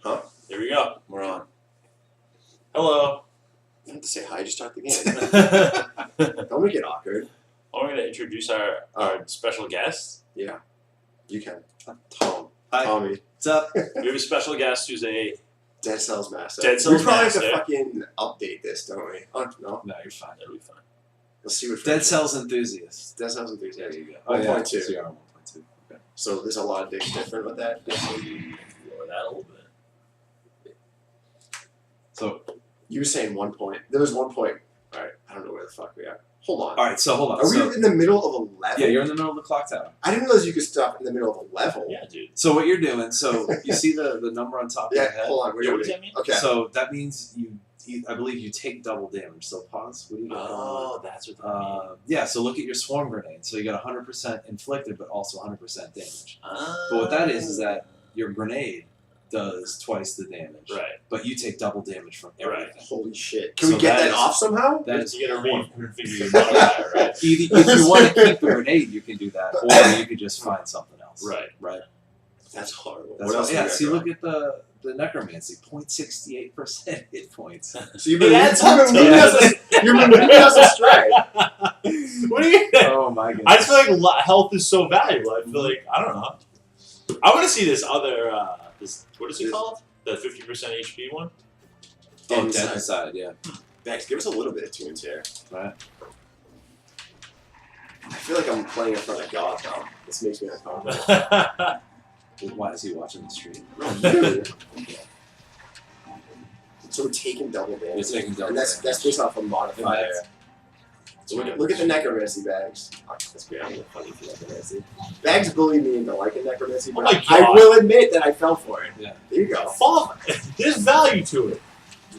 Huh? Here we go. We're on. Hello. You don't have to say hi, just start the game. Don't make it awkward. We're going to introduce our special guest. Yeah. You can. Tom. Hi. Tommy. What's up? We have a special guest who's a Dead Cells Master. Dead Cells We probably Master. have to fucking update this, don't we? Oh, no. No, you're fine. That'll be fine. Let's see what Dead Cells enthusiast. Dead Cells enthusiast. There you go. 1.2. So you're on 1.2. Okay. So there's a lot of things different with that. Lower that a little bit. So, You were saying 1 point. There was 1 point. All right. I don't know where the fuck we are. Hold on. all right. So hold on. Are we in the middle of a level? Yeah, you're in the middle of the clock tower. I didn't realize you could stop in the middle of a level. Yeah, dude. So what you're doing? So you see the number on top of Yeah, your head. hold on. Yeah, what does that mean? Okay. So that means you I believe you take double damage. So pause. What do you got? Oh, that's what that means. Yeah. So look at your swarm grenade. So you got 100% inflicted, but also 100% damage. Ah. But what that is that your grenade does twice the damage. Right. But you take double damage from everything. Holy shit. Can we So get that that is- off somehow? That is You got to reconfigure your modifier, right? if you want to keep the grenade, you can do that, or you could just find something else. Right. Right. That's horrible. That's what else? yeah. we got See, going? look at the necromancy, 0.68% hit points. So you've been It adds up to leading us astray. What do you think? Oh my goodness. I just feel like health is so valuable. I feel like, I don't know. I want to see this other, what is it called? The 50% HP one? Oh, Inside. dead inside, yeah. Thanks. Give us a little bit of tunes here. Right. I feel like I'm playing in front of God now. This makes me uncomfortable. Why is he watching the stream? No, you. So we're taking double damage. You're taking double and that's based off a modifier. So look at the necromancy bags. Oh, that's great. I'm gonna funny for necromancy. Bags bullied me into liking necromancy, but Oh my I God. will admit that I fell for it. Yeah. There you go. Fall. There's value to it.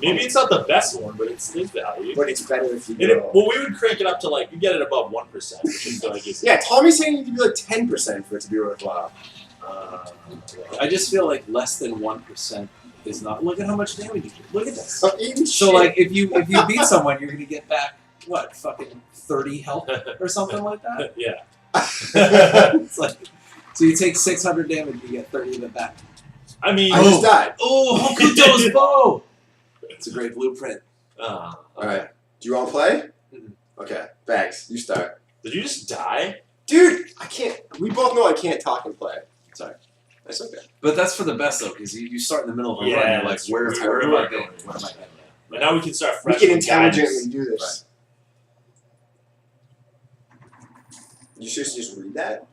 Maybe it's not the best one, but there's value. But it's better if you And go. well, we would crank it up to like, you get it above 1%, which is like, it's, Yeah, Tommy's saying you need to be like 10% for it to be worthwhile. I just feel like less than 1% is not. Look at how much damage you do. Look at this. I'm eating So shit. like, if you beat someone, you're gonna get back what, fucking 30 health or something like that. yeah. It's like, so you take 600 damage, you get 30 of it back. I mean, I just died. Oh, Hokuto's bow! It's a great blueprint. All right. Do you want to play? Mhm. Okay. Bags, you start. did you just die? Dude, I can't. We both know I can't talk and play. Sorry. That's okay. But that's for the best though, because you start in the middle of a Yeah, run, you're like, that's where true. am I going? Where am I going? But now we can start We fresh. can with guidance. intelligently do this. You seriously just read that?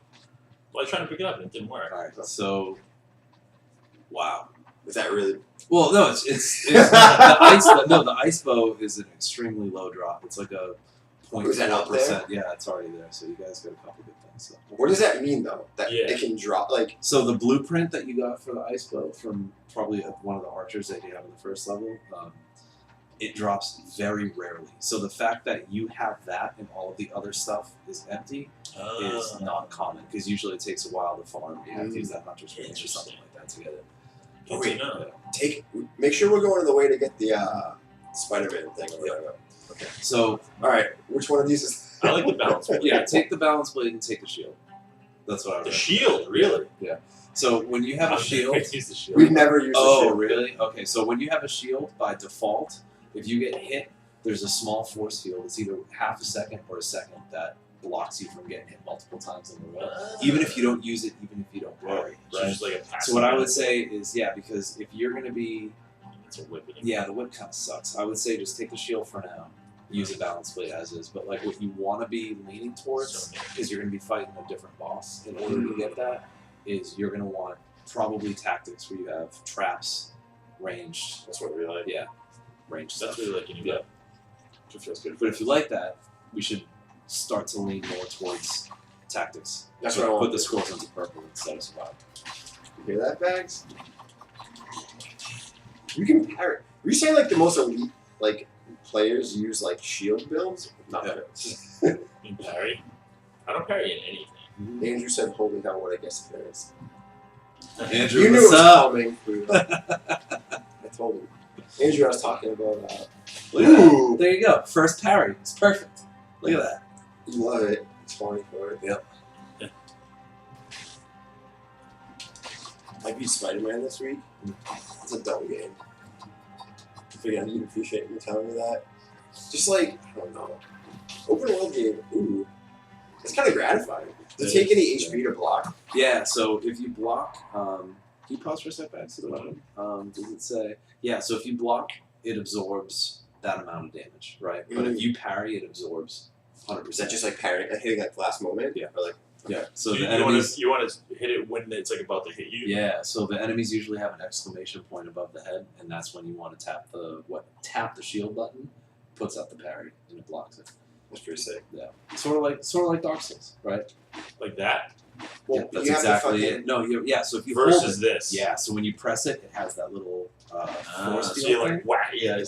Well, I was trying to pick it up and it didn't work. Alright, so, wow. Is that really? Well, no, it's the ice bow is an extremely low drop. It's like a Is that up 0.4%. Yeah, it's already there. So you guys got a couple good things. So. What does that mean though? That Yeah. it can drop like? So the blueprint that you got for the ice bow from probably one of the archers that you have in the first level, it drops very rarely. So the fact that you have that and all of the other stuff is empty is not common because usually it takes a while to farm. You have to use that hunter's range or something like that to get it. Good Wait, to know. Make sure we're going to the way to get the Spider-Man thing or whatever. Okay. So All right. Which one of these is? I like the balance. yeah, take the balance blade and take the shield. That's what I would The recommend. shield, really? So when you have a shield. Use the shield. We've never used. Oh, the shield. really? Okay, so when you have a shield, by default, if you get hit, there's a small force field. It's either half a second or a second that blocks you from getting hit multiple times in a row. Even if you don't use it, even if you don't worry, So right? just like a passive So what I would benefit. say is, yeah, because if you're going to be, It's a whip. yeah, the whip kind of sucks. I would say just take the shield for now. Use a balance blade as is. But like what you want to be leaning towards is you're going to be fighting a different boss. In order to get that, is you're going to want probably tactics where you have traps, ranged, That's what we like. yeah, ranged That's stuff. really like you Yeah. It feels good. But if you like that, we should start to lean more towards tactics. That's So what I want. put the scores into purple instead of survival. You hear that, Bags? You can parry. Were you saying like the most elite like players use like shield builds? Not Yeah. really. You parry? I don't parry in anything. Andrew said, "Holy hell, what I guess it is." Andrew, You knew it what's was up? coming. I told him. Andrew, I was talking about. Look at Ooh. that. There you go. First parry. It's perfect. Look at that. You love it. It's funny for it. Yep. I beat Spider-Man this week. It's a dumb game. I figured I didn't appreciate you telling me that. Just like, I don't know. Open world game, ooh. It's kind of gratifying. Does it take any HP to block? Yeah, so if you block, can you pause for a sec back to the bottom? Does it say? Yeah, so if you block, it absorbs that amount of damage, right? But if you parry, it absorbs 100%. Is that just like parrying, hitting at the last moment? Yeah. Or like, yeah. So you, the enemies. You want to hit it when it's like about to hit you. Yeah. So the enemies usually have an exclamation point above the head, and that's when you want to tap the shield button, puts out the parry, and it blocks it. That's pretty sick. Yeah. Sort of like Dark Souls, right? Like that. Well, Yeah, that's you have to exactly fucking- it. No, yeah. So if you hold Versus it, this. yeah. So when you press it, it has that little force So field you're thing. like whack. Yeah.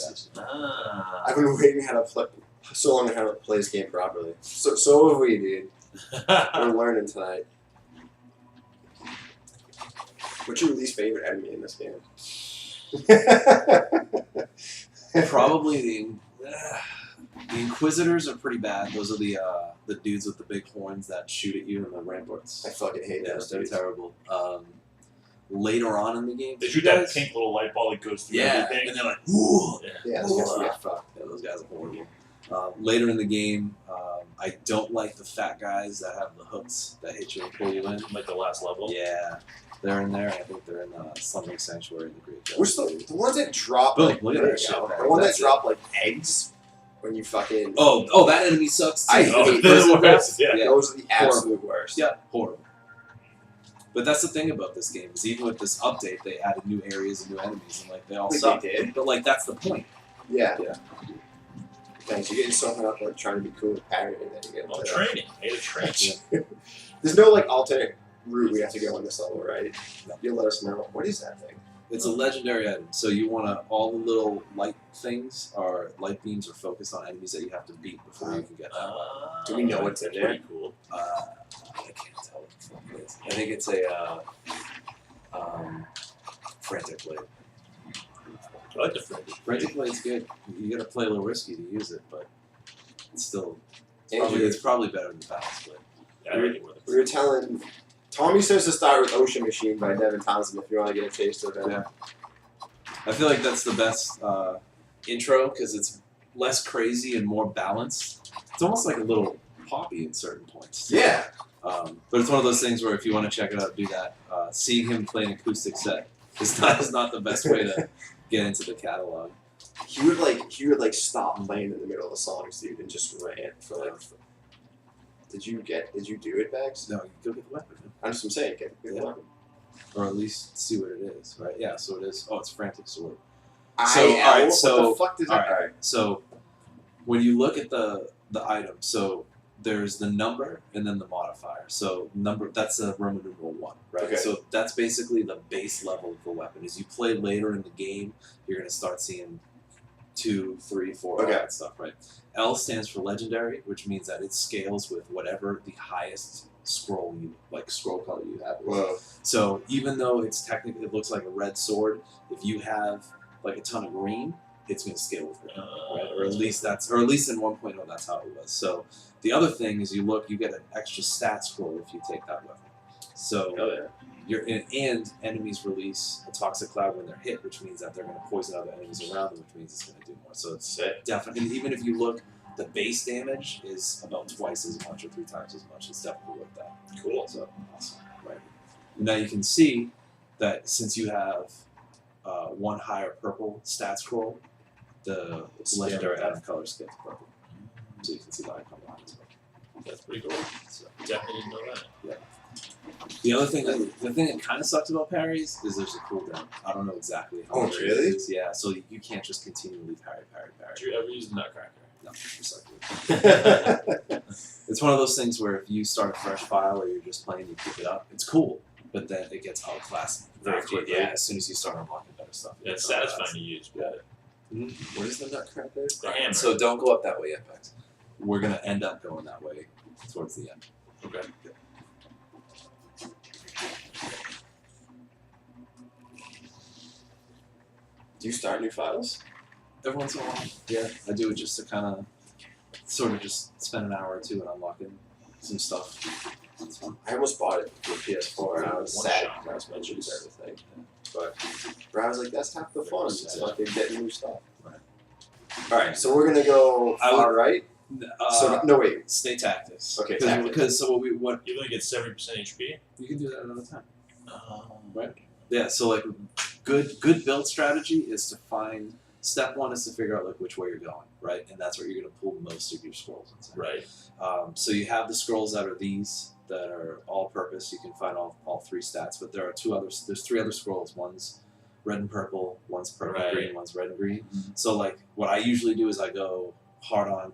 I've been waiting how to play so long to how to play this game properly. So have we, dude. We're learning tonight. What's your least favorite enemy in this game? Probably the Inquisitors are pretty bad. Those are the dudes with the big horns that shoot at you in the ramparts. I fucking hate Yeah, those they're dudes. terrible. Later on in the game, They shoot that pink little light ball that goes through everything. and they're like, "Ooh." Yeah, those guys get fucked. Yeah, those guys are horrible. Later in the game, I don't like the fat guys that have the hooks that hit you and pull you in. Like the last level. Yeah, they're in there. I think they're in Slumbering Sanctuary in the Great Judge. What's the ones that drop Boom, like look at there that you shit, go. man. The one that That's it. drop like eggs when you fucking Oh, that enemy sucks too. I Oh, hate they're those. the worst. Yeah. Those are the absolute worst. Yeah, horrible. But that's the thing about this game is even with this update, they added new areas and new enemies, and like they all Like suck. they did. But like that's the point. Yeah. Yeah. Thanks. You're getting so hung up like trying to be cool with parrying that you get Well, into training. I gotta train. There's no like alternate route we have to go on this level, right? You'll let us know. What is that thing? It's a legendary item, so you want to all the little light things are light beams are focused on enemies that you have to beat before you can get that one. Do we know what's in there? Pretty cool. I can't tell what the fuck it is. I think it's a frantic blade. I like the French. Frantic blade's good. You gotta play a little risky to use it, but it's still Andrew, it's probably better than the balance blade. Yeah, I really want we were telling Tommy says to start with Ocean Machine by Devin Townsend if you want to get a taste of it. Yeah. I feel like that's the best intro because it's less crazy and more balanced. It's almost like a little poppy in certain points. Yeah. But it's one of those things where if you want to check it out, do that. Seeing him play an acoustic set is not the best way to get into the catalog. He would stop playing in the middle of the songs, dude, and just rant for like. Did you do it, Bags? No, you go get the weapon, man. I'm just saying, get the Yeah. weapon. Or at least see what it is, right? Yeah, so it is. Oh, it's Frantic Sword. What the fuck does that? Alright, so when you look at the item, so there's the number and then the modifier. So number, that's a Roman numeral 1, right? Okay. So that's basically the base level of the weapon. As you play later in the game, you're going to start seeing 2, 3, 4, all Okay. that stuff, right? L stands for legendary, which means that it scales with whatever the highest scroll color you have. Whoa. So even though it's technically, it looks like a red sword, if you have like a ton of green, it's going to scale with green, right? Or at least in 1.0 that's how it was. So the other thing is you get an extra stat scroll if you take that weapon. So and enemies release a toxic cloud when they're hit, which means that they're going to poison other enemies around them, which means it's going to do more. So it's definitely, and even if you look, the base damage is about twice as much or 3 times as much. It's definitely worth that. Cool. So awesome, right? Now you can see that since you have one higher purple stat scroll, the legendary item color skips purple. So you can see the icon behind as well. That's pretty cool. So, Definitely didn't know that. yeah. The thing that kind of sucks about parries is there's a cooldown. I don't know exactly how Oh, much really? it is. Yeah, so you can't just continually parry. Did you ever use the Nutcracker? No, recycle. It's one of those things where if you start a fresh file or you're just playing, you pick it up. It's cool, but then it gets outclassed very quickly as soon as you start unlocking better stuff. Yeah, it's satisfying to use. But What is the Nutcracker? the hammer. So don't go up that way yet, Bex. We're gonna end up going that way towards the end. Okay. Do you start new files? Every once in a while, yeah, I do it just to kind of, sort of just spend an hour or two and unlocking some stuff. It's fun. I almost bought it for PS4 and I was One sad shot. because I was going to lose everything. But I was like, that's half the fun. It's fucking getting new stuff. Right. Alright, so we're gonna go far right. So no wait. Stay tactics. Okay, tactics. Because so what You only get 70% HP. you can do that another time. Right. Yeah. So like good build strategy is to find. Step one is to figure out like which way you're going, right? And that's where you're going to pull most of your scrolls into. Right. So you have the scrolls that are these that are all-purpose. You can find all three stats, but there are there's three other scrolls. One's red and purple, one's purple and green, one's red and green. Mm-hmm. So like what I usually do is I go hard on.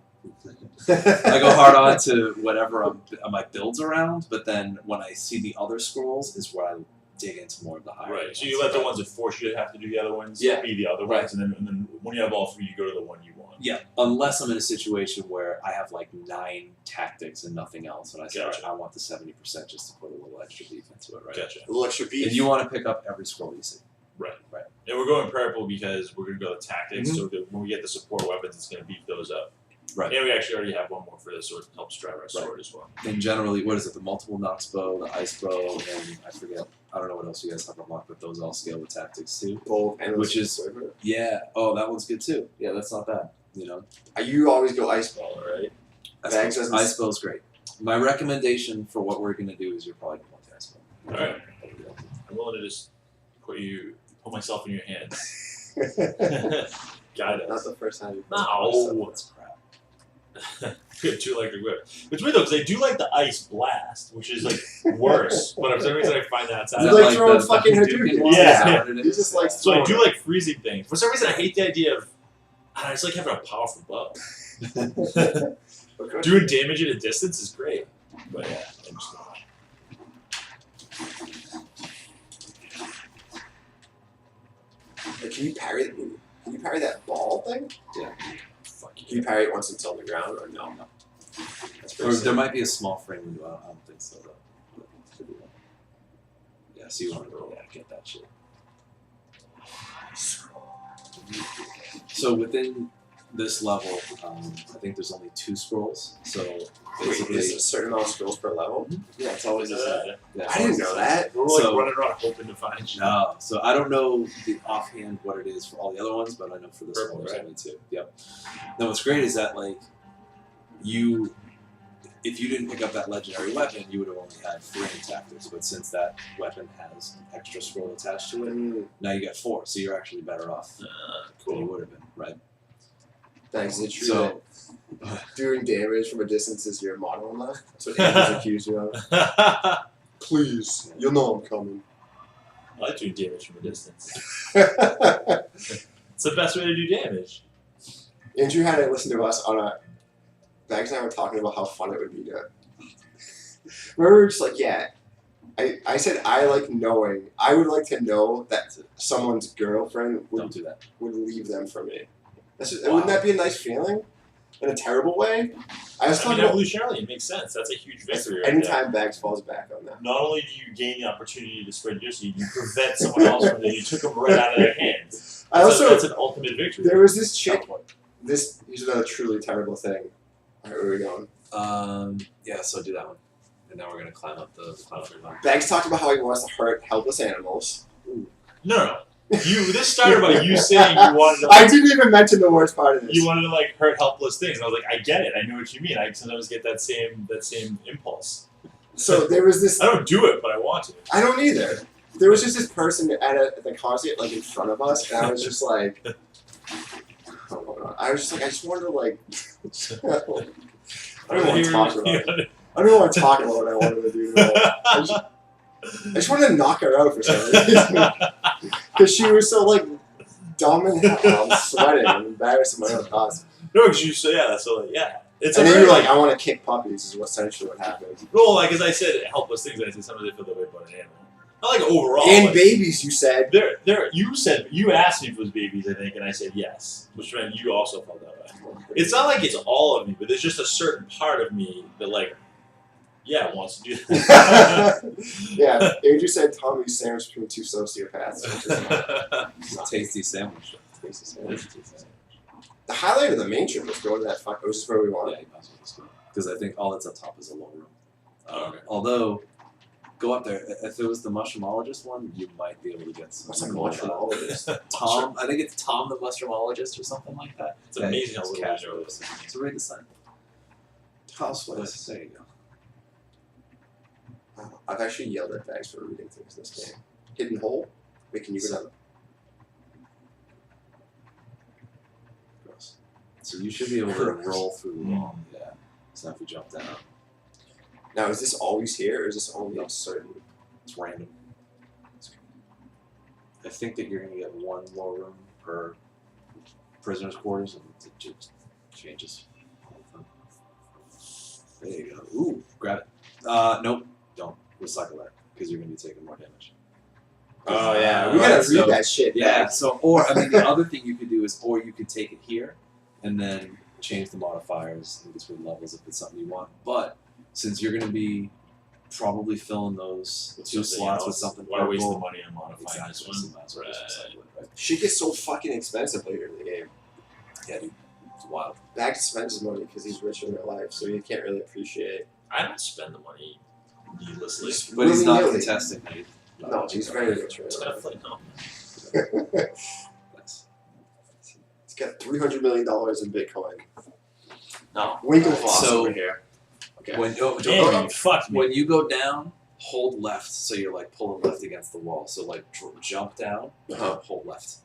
I go hard on to whatever my builds around, but then when I see the other scrolls is where I dig into more of the higher. Right. So you let the ones that force you to have to do the other ones Yeah. be the other ones, and then when you have all three, you go to the one you want. Yeah, unless I'm in a situation where I have like 9 tactics and nothing else, and I say Gotcha. I want the 70% just to put a little extra beef into it, right? Gotcha. A little extra beef. And you want to pick up every scroll you see. Right. Right. And we're going purple because we're going to go with tactics, Mhm. so that when we get the support weapons, it's going to beef those up. Right. And we actually already have one more for this sword, helps drive our sword as well. And generally, what is it? The multiple Nox bow, the ice bow, and I forget. I don't know what else you guys have unlocked, but those all scale with tactics too. both, and Which is- Yeah. Oh, that one's good too. Yeah, that's not bad. You know, you always go ice ball, right? Bags doesn't- ice bow's great. My recommendation for what we're gonna do is you're probably gonna want the ice bow. All right. I'm willing to just put myself in your hands. Guide Not us. the first time you've No. That's crap. We have 2 electric whip. It's weird though, because they do like the ice blast, which is like worse. But for some reason, I find that You outside. like throwing fucking Hadouken? one? Yeah. Is that what it He is? just likes So I do like freezing things. For some reason, I hate the idea of. I just like having a powerful bow. Okay. Doing damage at a distance is great. But yeah, I'm just not. Like, can you parry that ball thing? Yeah. Fuck Can you parry it once it's on the ground or no? No. That's Or pretty there sick. might be a small frame window. I don't think so. Though. Yeah, so you want to get that shit. So within this level, I think there's only 2 scrolls. So Wait, basically, there's a certain amount of scrolls per level? yeah, it's always the same. Yeah, it's I didn't always know the that. We're like So- running around hoping to find you. No, so I don't know the offhand what it is for all the other ones, but I know for this Purple, one there's right? only 2. Yep. Now what's great is that like if you didn't pick up that legendary weapon, you would have only had 3 in tactics. But since that weapon has an extra scroll attached to it, Mm, now you get 4. So you're actually better off than you Cool. would have been, right? thanks. Is it true So that doing damage from a distance is your motto in life? That's what Andrews accused you of. I Please, you know I'm coming. like doing damage from a distance. It's the best way to do damage. Andrew had to listen to us on a. Bags and I were talking about how fun it would be to. Remember, we were just like, yeah. I said I like knowing. I would like to know that someone's girlfriend don't would do that. leave them for me. That's just, Wow. Wouldn't that be a nice feeling? In a terrible way? I was I talking mean, about evolutionarily, it makes sense. That's a huge victory. Right there. anytime Bags falls back on that. Not only do you gain the opportunity to spread your seed, you prevent someone else from it. You took them right out of their hands. That's an ultimate victory. There was this chick. Here's another truly terrible thing. Alright, where are we going? Yeah, so do that one. And now we're gonna climb up the one. Bags talked about how he wants to hurt helpless animals. No. This started by you saying you wanted to. I didn't even mention the worst part of this. You wanted to like hurt helpless things. And I was like, I get it. I know what you mean. I sometimes get that same impulse. So there was this. I don't do it, but I want to. I don't either. There was just this person at the concert, like in front of us, and I was just like, oh, I was just like, I just wanted to like. I don't want to talk about it. I don't want to talk about what I wanted to do. I just wanted to knock her out for some reason. Because she was so like dumb and hell. I'm sweating and embarrassed in my own thoughts. No, because you say yeah. So like yeah, it's. And a then you're very, like, I want to kick puppies. Is what essentially what happened. well, like as I said, helpless things. I said sometimes I feel that way about an animal. Not like overall. And like, babies, you said. You asked me if it was babies, I think, and I said yes, which meant you also felt that way. It's not like it's all of me, but there's just a certain part of me that like, yeah, wants to do that. Yeah, Andrew said Tommy's sandwich between 2 sociopaths. Which is not Tasty sandwich. tasty sandwich. The highlight of the main trip was going to that fuck. It was just where we Yeah, wanted. you might as well just go. Because I think all that's up top is a low room. Okay. Although, go up there. If it was the mushroomologist one, you might be able to get some. What's a gold out of it. mushroomologist? Tom, I think it's Tom the mushroomologist or something like that. It's amazing how it's little cash we know. flows. So read the sign. Housewares. There you go. Wow, I've actually yelled at Bags for reading things this game. Hidden hole? Wait, can you go down? Gross. So you should be able to roll through the wall. Yeah. So if you jump down, Now, is this always here, or is this only a certain? it's random. I think that you're gonna get one more room per prisoner's quarters, and it just changes. There you go. Ooh, grab it. Nope, don't recycle that because you're gonna be taking more damage. Oh yeah, we gotta read so- that shit. Yeah. Bags. So, or I mean, the other thing you could do is, or you could take it here, and then change the modifiers in between levels if it's something you want. But since you're gonna be probably filling those With two something slots else. with something Why waste the purple, money on modifying this exactly, so one? might as well just recycle it, right? Shit gets so fucking expensive later in the game. Yeah, dude, it's wild. Bags spends his money because he's rich in real life, so he can't really appreciate. I don't spend the money needlessly. Just But he's not willy-nilly. contesting. Right? No, he's very rich It's right gonna now. flip no. Nice. He's got $300 million in Bitcoin. No. Winklevoss So- over here. Okay. When Damn, you fucked me. when you go down, hold left, so you're like pulling left against the wall. So like jump down, Uh-huh. hold left.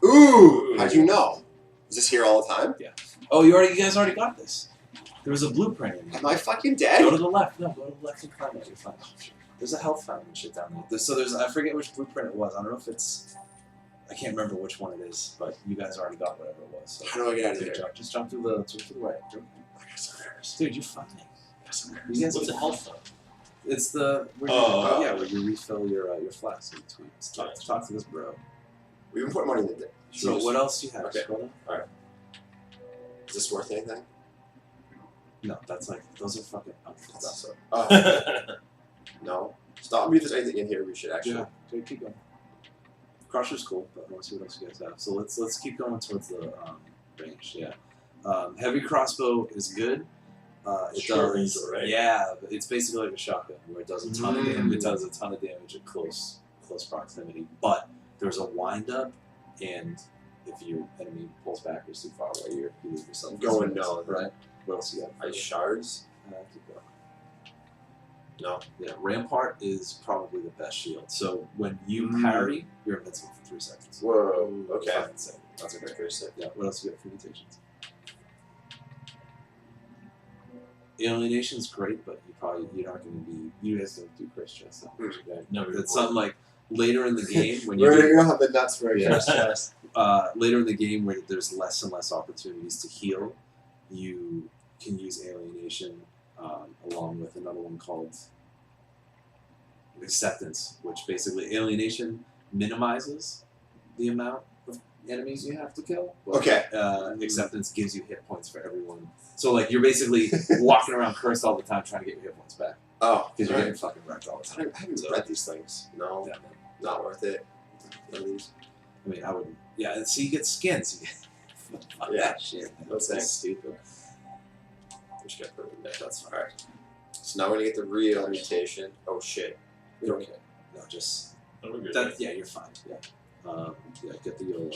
Ooh! How'd you know? Is this here all the time? Oh, you guys already got this. There was a blueprint in there. Am I fucking Go dead? to the left. No, go to the left and climb it. You're fine. There's a health fountain and shit down there. So there's I forget which blueprint it was. I don't know if it's I can't remember which one it is, but you guys already got whatever it was. So How do I get out of dude, here? just jump through the right. Dude, you're fine. You guys What's the health fund? It's the where you, Oh. yeah, where you refill your flask in between. Talk to this bro. We've been putting money in the So what else do you have? Okay. Scroll down. Is this worth anything? No, that's like those are fucking outfits. So, oh, no. Stop me if there's anything in here we should actually. Yeah, dude, keep going. Crusher's cool, but I want to see what else you guys have. So let's keep going towards the range. Yeah, heavy crossbow is good. It Short does, range, right? yeah. It's basically like a shotgun where it does a ton of damage. Mm. It does a ton of damage at close proximity. But there's a wind up, and if your enemy pulls back or too far away, you leave yourself Going exposed, no. right? What else you got? Ice shards? Keep going. No. Yeah, Rampart is probably the best shield. So when you Mm. parry, you're invincible for 3 seconds. Whoa. Okay. Fucking sick. That's a great. Very sick. Yeah. What else you got for mutations? Alienation's great, but you're not going to be. You guys don't do Chris chest that much, right? No, It's something like later in the game when you We're get, gonna have the nuts for a Yeah. chest chest. later in the game where there's less and less opportunities to heal, you can use alienation along with another one called acceptance, which basically alienation minimizes the amount of enemies you have to kill. But, Okay. acceptance gives you hit points for everyone. So like you're basically walking around cursed all the time trying to get your hit points back Oh, because you're right. getting fucking wrecked all the time. I haven't So- read these things. No, Yeah. not worth it. None of these. I mean, I wouldn't. Yeah, and so you get skins. Fuck Yeah. that shit. Man. No That's so thanks. stupid. Just got put in there. That's fine. Alright. So now we're gonna get the real mutation. Oh shit. We don't care. No, just No, we're good. that. Yeah, you're fine. Yeah. Yeah, get the YOLO.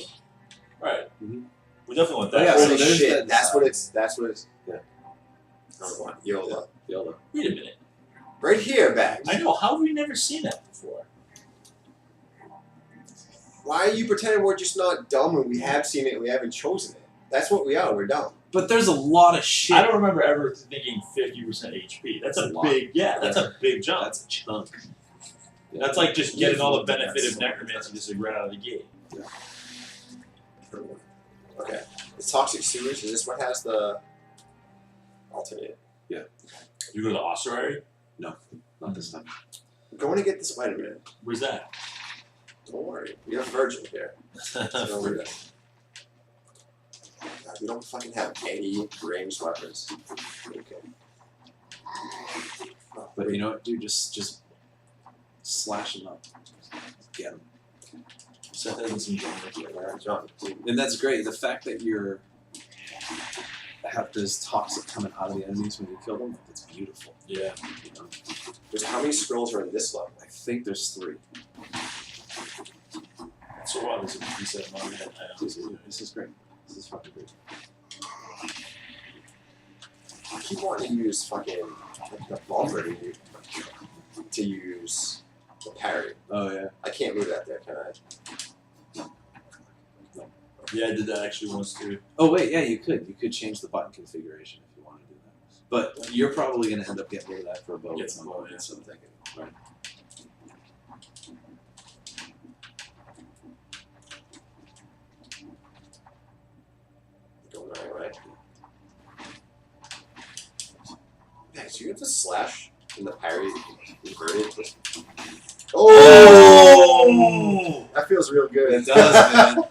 Right. Mhm. We definitely want Oh, that. yeah, so Holy there's shit. that That's what side. it's. That's what it's. Yeah. Number one. YOLO. YOLO. Wait a minute. Right here, Bags. I know. How have we never seen that before? Why are you pretending we're just not dumb when we have seen it and we haven't chosen it? That's what we are. We're dumb. But there's a lot of shit. I don't remember ever thinking 50% HP. That's a That's a lot. big, that's a big jump. That's a chunk. Yeah. That's like just getting all the benefit That's of so necromancy just like right out of the gate. Okay. The toxic sewers. Is this what has the alternate? You go to the ossuary? Not this time. I'm going to get this vitamin. Where's that? Don't worry. We have Virgil here. Don't worry. God, we don't fucking have any ranged weapons. Okay. But you know what, dude? Just slash them up. Get them. Seth hasn't seen John Wick yet. John. And that's great. The fact that you're have this toxic coming out of the enemies when you kill them. Like, it's beautiful. Yeah. You know? There's how many scrolls are in this level? I think there's 3. So what? There's a preset mode. This is great. This is fucking great. I keep wanting to use fucking the bumper to use the parry. Oh yeah. I can't move that there, can I? Yeah, I did that actually once too. Oh wait, yeah, you could. You could change the button configuration if you want to do that. But you're probably going to end up getting rid of that for a bow. Get some bow, yeah. So I'm thinking. Right. Going the right way. Yeah, so you have to slash in the parry inverted. Oh! That feels real good. It does, man.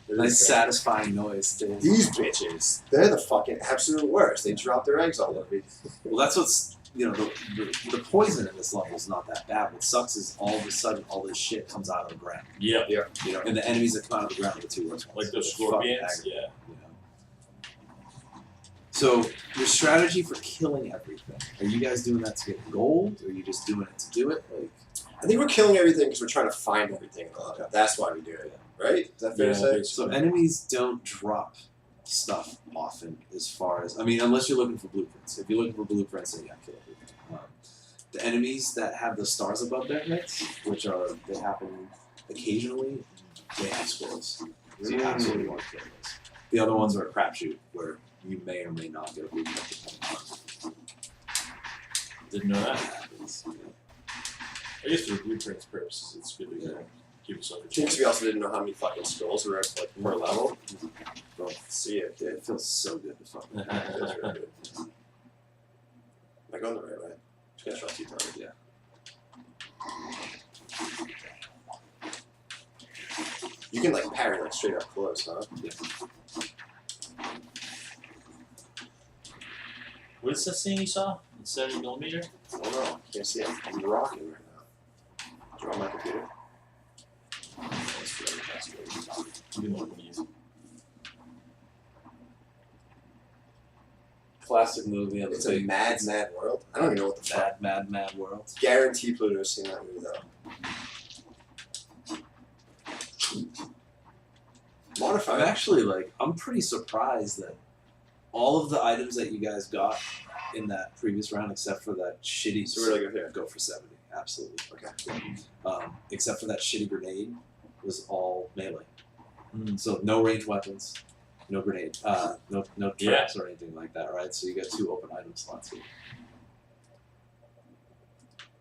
It Nice, is satisfying noise too. These bitches, they're the fucking absolute worst. They drop their eggs all over me. Well, that's what's the poison in this level is not that bad. What sucks is all of a sudden all this shit comes out of the ground. Yeah. Yeah. You know, and the enemies that come out of the ground are the 2 worst ones. Like those They're fucking scorpions. aggravating, Yeah. you know? So your strategy for killing everything, are you guys doing that to get gold, or are you just doing it to do it? Like, I think we're killing everything because we're trying to find everything. That's why we do it, right? Is that fair to say? So enemies don't drop stuff often, as far as unless you're looking for blueprints. If you're looking for blueprints, then yeah, kill everything. The enemies that have the stars above their heads, they happen occasionally, they have scrolls. So you absolutely want to kill those. The other ones are a crapshoot, where you may or may not get a blueprint depending on. Didn't know that. Happens, you know. I guess for blueprints purposes, it's good to keep yourself a Because we also didn't know how many fucking scrolls were like per level. Well, see it, dude. It feels so good to fucking. It feels really good. Am I going the right way? Just gonna trust you, Tony. Yeah. You can like parry like straight up close, huh? Yeah. What is that thing you saw? It's 70mm? I don't know. Can't see it. I'm rocking right now. Draw my computer. That's good. That's good. You know what we use. Classic movie. It's a mad, mad world. I don't even know what the fuck. Mad world. Guarantee Pluto's seen that movie though. I'm actually I'm pretty surprised that all of the items that you guys got in that previous round, except for that shitty. So where do I go here? Go for 70. Absolutely. Okay. Except for that shitty grenade, was all melee. So no ranged weapons, no grenade, no traps or anything like that, right? So you got 2 open item slots here.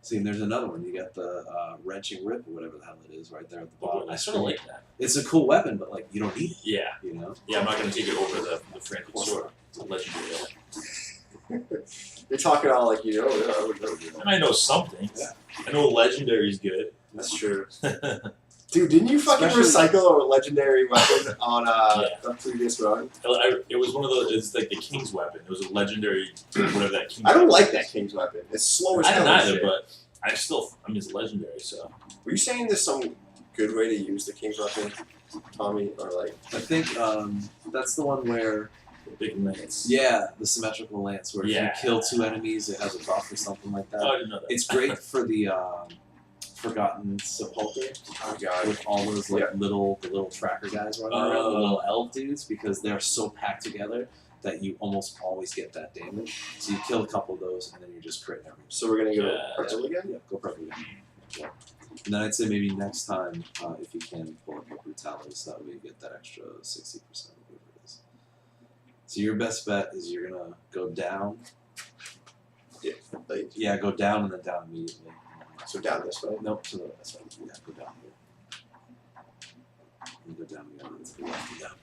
See, and there's another one. You got the wrenching rip or whatever the hell it is right there at the bottom. I sort of like that. It's a cool weapon, but you don't need it. Yeah. You know. Yeah, I'm not going to take it over the frantic sword. It's a legendary. You're talking all like you know. I would never do that. And I know something. Yeah. I know legendary's good. That's true. Dude, didn't you fucking recycle a legendary weapon on the previous run? It was one of those. It's like the king's weapon. It was a legendary, whatever that king. I don't like that king's weapon. It's slow as I hell. don't either, shit. but it's legendary. So Were you saying there's some good way to use the king's weapon, Tommy, or like? I think that's the one where. the big lance. Yeah, the symmetrical lance, where if Yeah. you kill 2 enemies, it has a buff or something like that. Oh, I didn't know that. It's great for the Forgotten Sepulchre Oh god. with all those the little tracker guys running around, the little elf dudes, because they're so packed together that you almost always get that damage. So you kill a couple of those, and then you're just critting everything. So we're gonna go Yeah. purple again? Yeah, go purple again. Yeah. And then I'd say maybe next time, if you can pull up a brutality, so that way you get that extra 60%, whatever it is. So your best bet is you're gonna go down. Yeah. Like, Yeah, go down and then down immediately. so down this way. Nope, to the left. Yeah, go down here. And go down again, and to the left and down.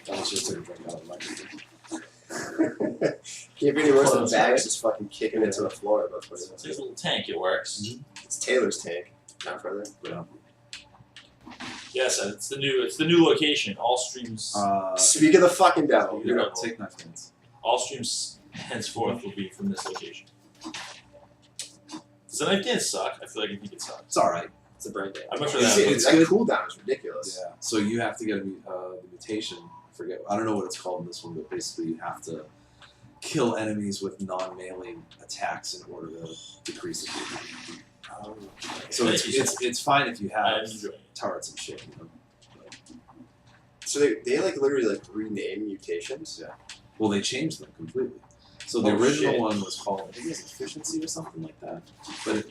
That was just a drink out of the microphone. Can't be any worse than Close, bags right? just fucking kicking into the floor. That's what it It's is. like a little tank. It works. It's Taylor's tank. Not further. Yeah. Yes, it's the new location. All streams. Speak of the fucking devil. Here, take my fence. All streams henceforth will be from this location. Does the knife dance suck? I feel like I think it sucks. It's alright. It's a brain damage. I'm not sure It's that. It's that good. cooldown is ridiculous. Yeah. So you have to get the mutation forget. I don't know what it's called in this one, but basically you have to kill enemies with non-mailing attacks in order to decrease the damage. So it's fine if you have turrets and shit. You know? So they like literally like rename mutations. Yeah. Well, they changed them completely. So the original one was called, I think it was efficiency or something like that. But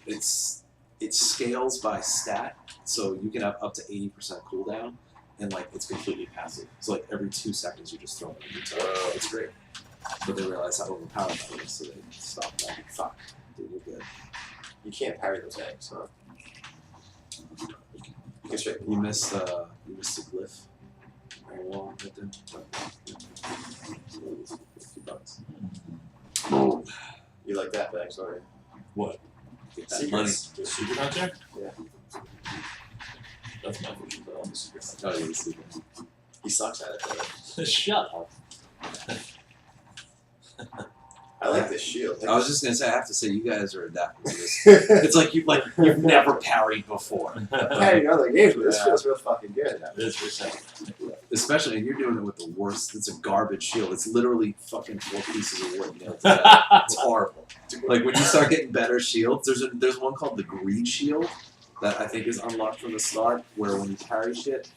it scales by stat, so you can have up to 80% cooldown, and like it's completely passive. So like every 2 seconds you just throw it in. So it's great. But they realized how overpowered that was, so they stopped that. Fuck, dude, you're good. You can't parry those eggs, huh? You can straight. You missed the glyph. Wall right there. You like that bag, sorry. What? Get that money. The secret hunter? Yeah. That's my vision, but I'm the secret hunter. Oh, you're the secret. He sucks at it though. Shut up. I like this shield. I was just gonna say, I have to say, you guys are adapting to this. It's like you've never parried before. I've parried other games, but this feels real fucking good. It is for second. Especially, and you're doing it with the worst. It's a garbage shield. It's literally fucking 4 pieces of wood nailed together. It's horrible. Like when you start getting better shields, there's one called the greed shield that I think is unlocked from the start, where when you parry shit,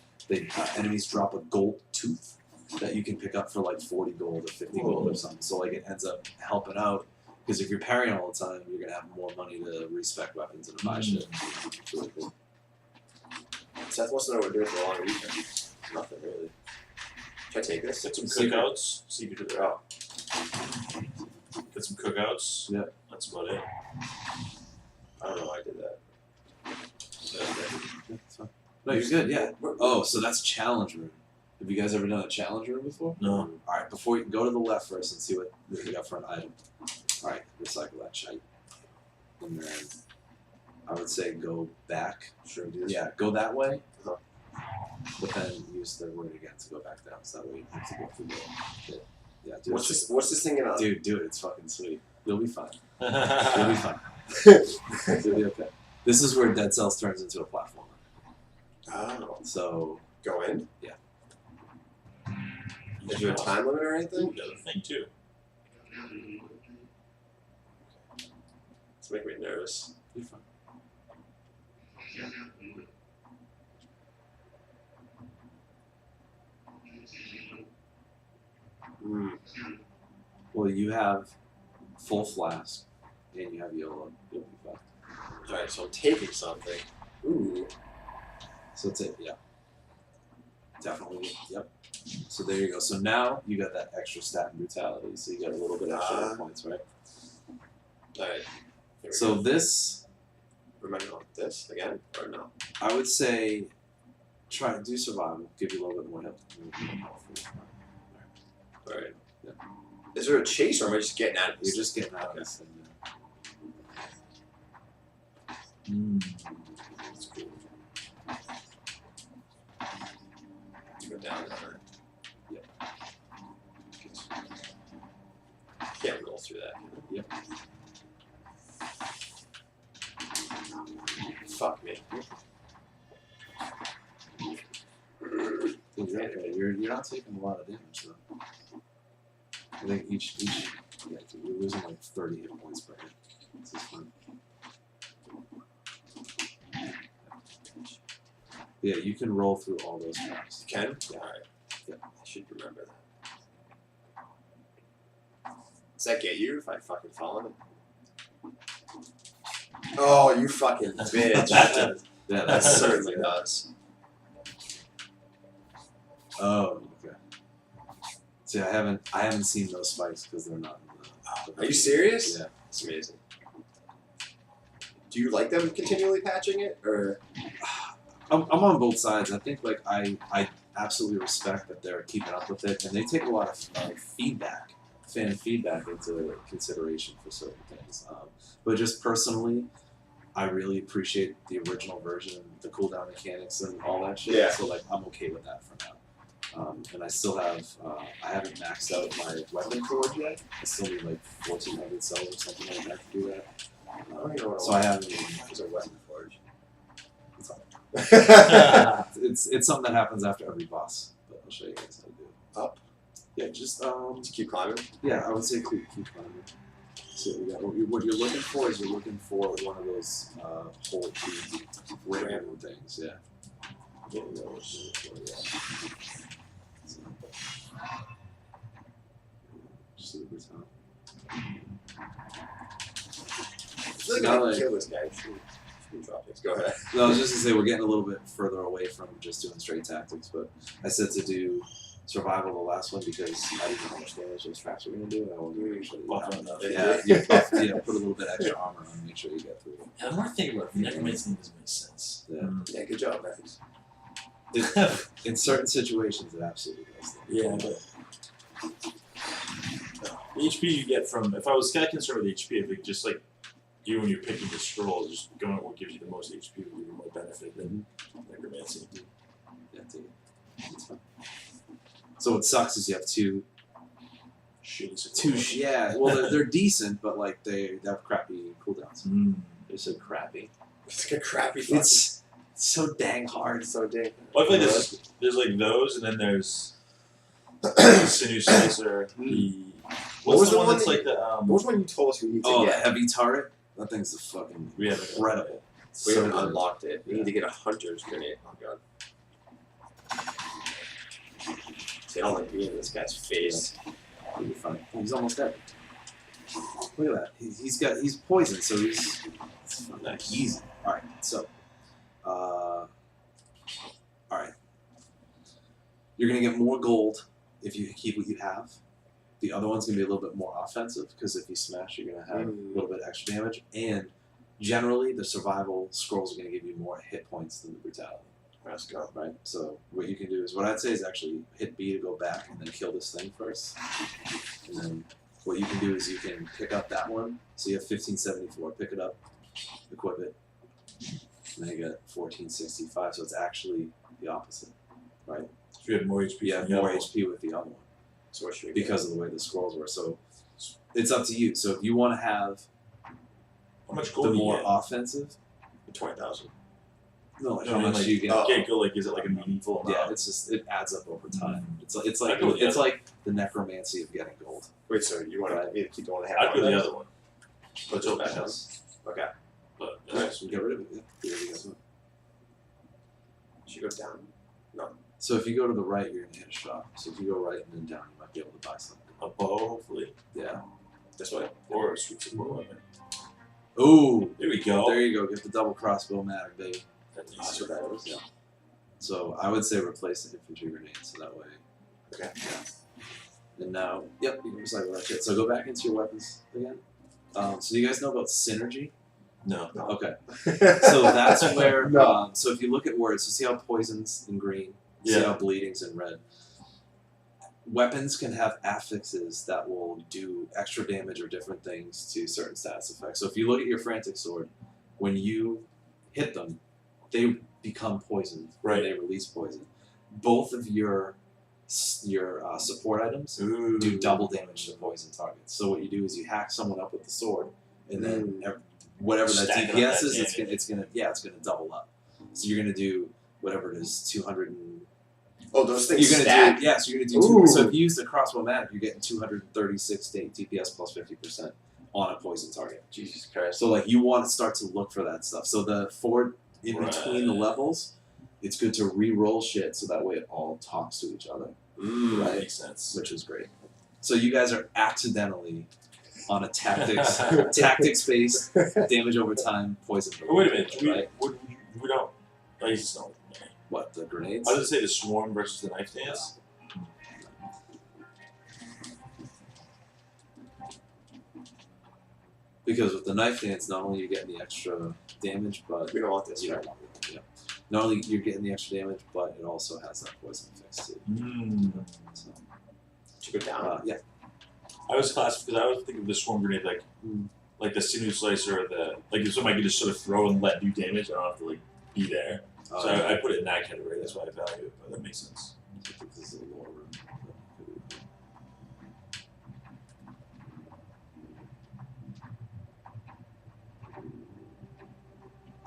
enemies drop a gold tooth that you can pick up for like 40 gold or 50 gold or something. So like it ends up helping out, because if you're parrying all the time, you're gonna have more money to respec weapons and to buy shit. It's really cool. Seth wants to know what we're doing for a long weekend. Nothing really. Should I take this? Get some cookouts. See if you do Oh. Get some cookouts. Yep. That's about it. I don't know why I did that. Yeah, it's fine. No, you're good. Yeah. Oh, so that's challenge room. Have you guys ever done a challenge room before? No. All right. Before you go to the left first and see what you got for an item. All right. Recycle that shite. And then I would say go back. Sure, do this. Yeah, go that way. Uh-huh. But then use the word again to go back down. So that way you have to go through the shit. Yeah, do What's it. this thing in on? Dude, do it. It's fucking sweet. You'll be fine. You'll be fine. You'll be okay. This is where Dead Cells turns into a platformer. Oh. So Go in? Yeah. Is there a time limit or anything? Ooh, the other thing too. It's making me nervous. you're fine. Well, you have full flask and you have YOLO. You'll be fine. Alright, so I'm taking something. Ooh. So it's it, yeah. Definitely, yep. So there you go. So now you got that extra stat and brutality, so you got a little bit extra points, right? Alright. So this, Remind me of this again? Or no? I would say, try and do survival. Give you a little bit more health. Alright. Yeah. Is there a chase or am I just getting out of this? You're just getting out of this thing. That's cool. Go down there. Yep. Can't roll through that. Yep. Fuck me. You're okay. You're not taking a lot of damage though. I think each yeah, you're losing like 30 hit points per hit. This is fun. Yeah, you can roll through all those traps. You can? Yeah. Alright. Yeah. I should remember that. Does that get you if I fucking fall in it? Oh, you fucking bitch. That does. Yeah, That that's certainly does. Oh, okay. See, I haven't seen those spikes because they're not in the Are you serious? Yeah. It's amazing. Do you like them continually patching it, or? I'm on both sides. I think like I absolutely respect that they're keeping up with it, and they take a lot of feedback, fan feedback into consideration for certain things. But just personally, I really appreciate the original version, the cooldown mechanics and all that shit. Yeah. So like I'm okay with that for now. And I still have I haven't maxed out my weapon forge yet. I still need like 1,400 cells or something like that to do that. So I haven't even. It's a weapon forge. It's something that happens after every boss, but I'll show you guys how to do it. Up. Yeah, just Just keep climbing. yeah, I would say keep climbing. So we got, what you're looking for is you're looking for one of those whole key random things. Yeah. Yeah, those. So, super top. I feel like I can kill this guy. Should drop things. Go ahead. No, I was just gonna say we're getting a little bit further away from just doing straight tactics, but I said to do survival the last one because I didn't know how much damage those traps were gonna do, and I wanted to make sure Buff that enough. put a little bit extra armor on, make sure you get through it. Yeah, I'm not thinking about it. Necromancy doesn't make sense. Yeah. Yeah, good job, Max. In certain situations, it absolutely does. Yeah, but the HP you get from, if I was kind of concerned with HP, I think just like you when you're picking the scroll, just going with what gives you the most HP would give you more benefit than necromancy. Yeah, take it. It's fine. So what sucks is you have two. Yeah, well they're decent, but like they have crappy cooldowns. They're so crappy. It's like a crappy. It's so dang hard. So dang. Well, I feel like there's like those, and then there's Sinew Slicer. What was the one that's like the What was one you told us we need to the get? heavy turret. That thing's the fucking incredible. We So haven't good. unlocked it. We need to get a hunter's grenade. Oh god. See, I don't like being in this guy's face. He'll be fine. He's almost dead. Look at that. He's poisoned, so he's Nice. easy. All right, so all right. You're gonna get more gold if you keep what you have. The other one's gonna be a little bit more offensive because if you smash, you're gonna have a little bit extra damage. And generally, the survival scrolls are gonna give you more hit points than the brutality. Let's go. Right. So what you can do is what I'd say is actually hit B to go back and then kill this thing first. And then what you can do is you can pick up that one. So you have 1574. Pick it up, equip it, and then you get 1465. So it's actually the opposite, right? So you have more HP. You have more HP with the other one. So what should we Because of the way the scrolls were. So it's up to you. So if you want to have How much gold the do you more get? offensive, get? 20,000. no, like No, I how mean, much like, you get. Okay, go. Like, is it like a meaningful amount? Yeah, it's just it adds up over time. It's like I go with the it's other. like the necromancy of getting gold. Wait, so you want me to keep the one I have? I'd go on the there? other one. Let's go back down. Okay. But Alright, so get rid of it. Yeah, get rid of it. Should go down. No. So if you go to the right, you're gonna hit a shop. So if you go right and then down, you might be able to buy something. a bow, hopefully, Yeah. This way. or a sweet support weapon. Ooh, There we go. there you go. Get the double crossbow matter, baby. That's That's easy. what that is. Yeah. So I would say replace the infantry grenade, so that way. Okay. Yeah. And now, yep, you can recycle that shit. So go back into your weapons again. So do you guys know about synergy? No. Okay. So that's where. No. So if you look at words, so see how poison's in green, see Yeah. how bleeding's in red. Weapons can have affixes that will do extra damage or different things to certain status effects. So if you look at your frantic sword, when you hit them, they become poisoned. Right. They release poison. Both of your support items Ooh. do double damage to poison targets. So what you do is you hack someone up with the sword, and then whatever that Stack it up DPS that is, damage. it's gonna double up. So you're gonna do whatever it is, 200 and Oh, those things you're gonna stack. do so you're gonna do Ooh. so if you use the crossbow matic, you're getting 236 DPS plus 50% on a poison target. Jesus Christ. So like you want to start to look for that stuff. So the forward in between the levels, it's good to re-roll shit so that way it all talks to each other, That makes sense. which is great. So you guys are accidentally on a tactics based damage over time poison. But wait a minute. Do we, right? we don't. I just don't. What, the grenades? I was gonna say the swarm versus the knife dance. Because with the knife dance, not only are you getting the extra damage, but We don't want this, you right? don't want it, yeah. Not only you're getting the extra damage, but it also has that poison effects too. So, Should go down. yeah. I was classic because I was thinking of the swarm grenade like the sinew slicer, or the like if somebody could just sort of throw and let do damage. I don't have to like be there. So I put it in that category. That's why I value it. But that makes sense. I think this is a lower room.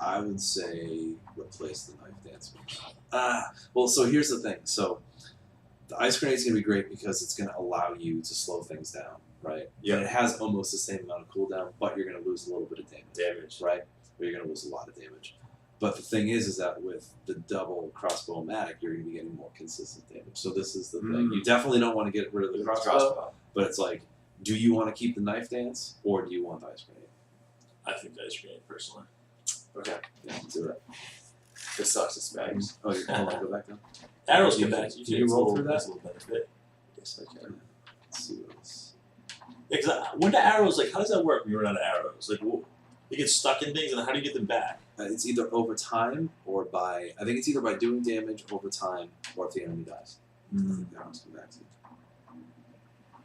I would say replace the knife dance with that. Well, so here's the thing. So The ice grenade's gonna be great because it's gonna allow you to slow things down, right? Yeah. And it has almost the same amount of cooldown, but you're gonna lose a little bit of Damage. right? Or you're gonna lose a lot of damage. But the thing is that with the double crossbow-matic, you're gonna be getting more consistent damage. So this is the thing. You definitely don't want to get rid of the crossbow, but it's like, do you want to keep the knife dance or do you want the ice grenade? I think the ice grenade personally. Okay. Yeah, do it. This sucks. It's bags. Oh, you hold on, go back down. Arrows get back. Did you roll through that? That's a little benefit. Yes, I can. Let's see what else. Yeah, because when the arrows, like, how does that work when you run out of arrows? Like, you get stuck in things, and how do you get them back? It's either over time or by, I think it's either by doing damage over time or if the enemy dies. Mm-hmm. The arrows come back to you.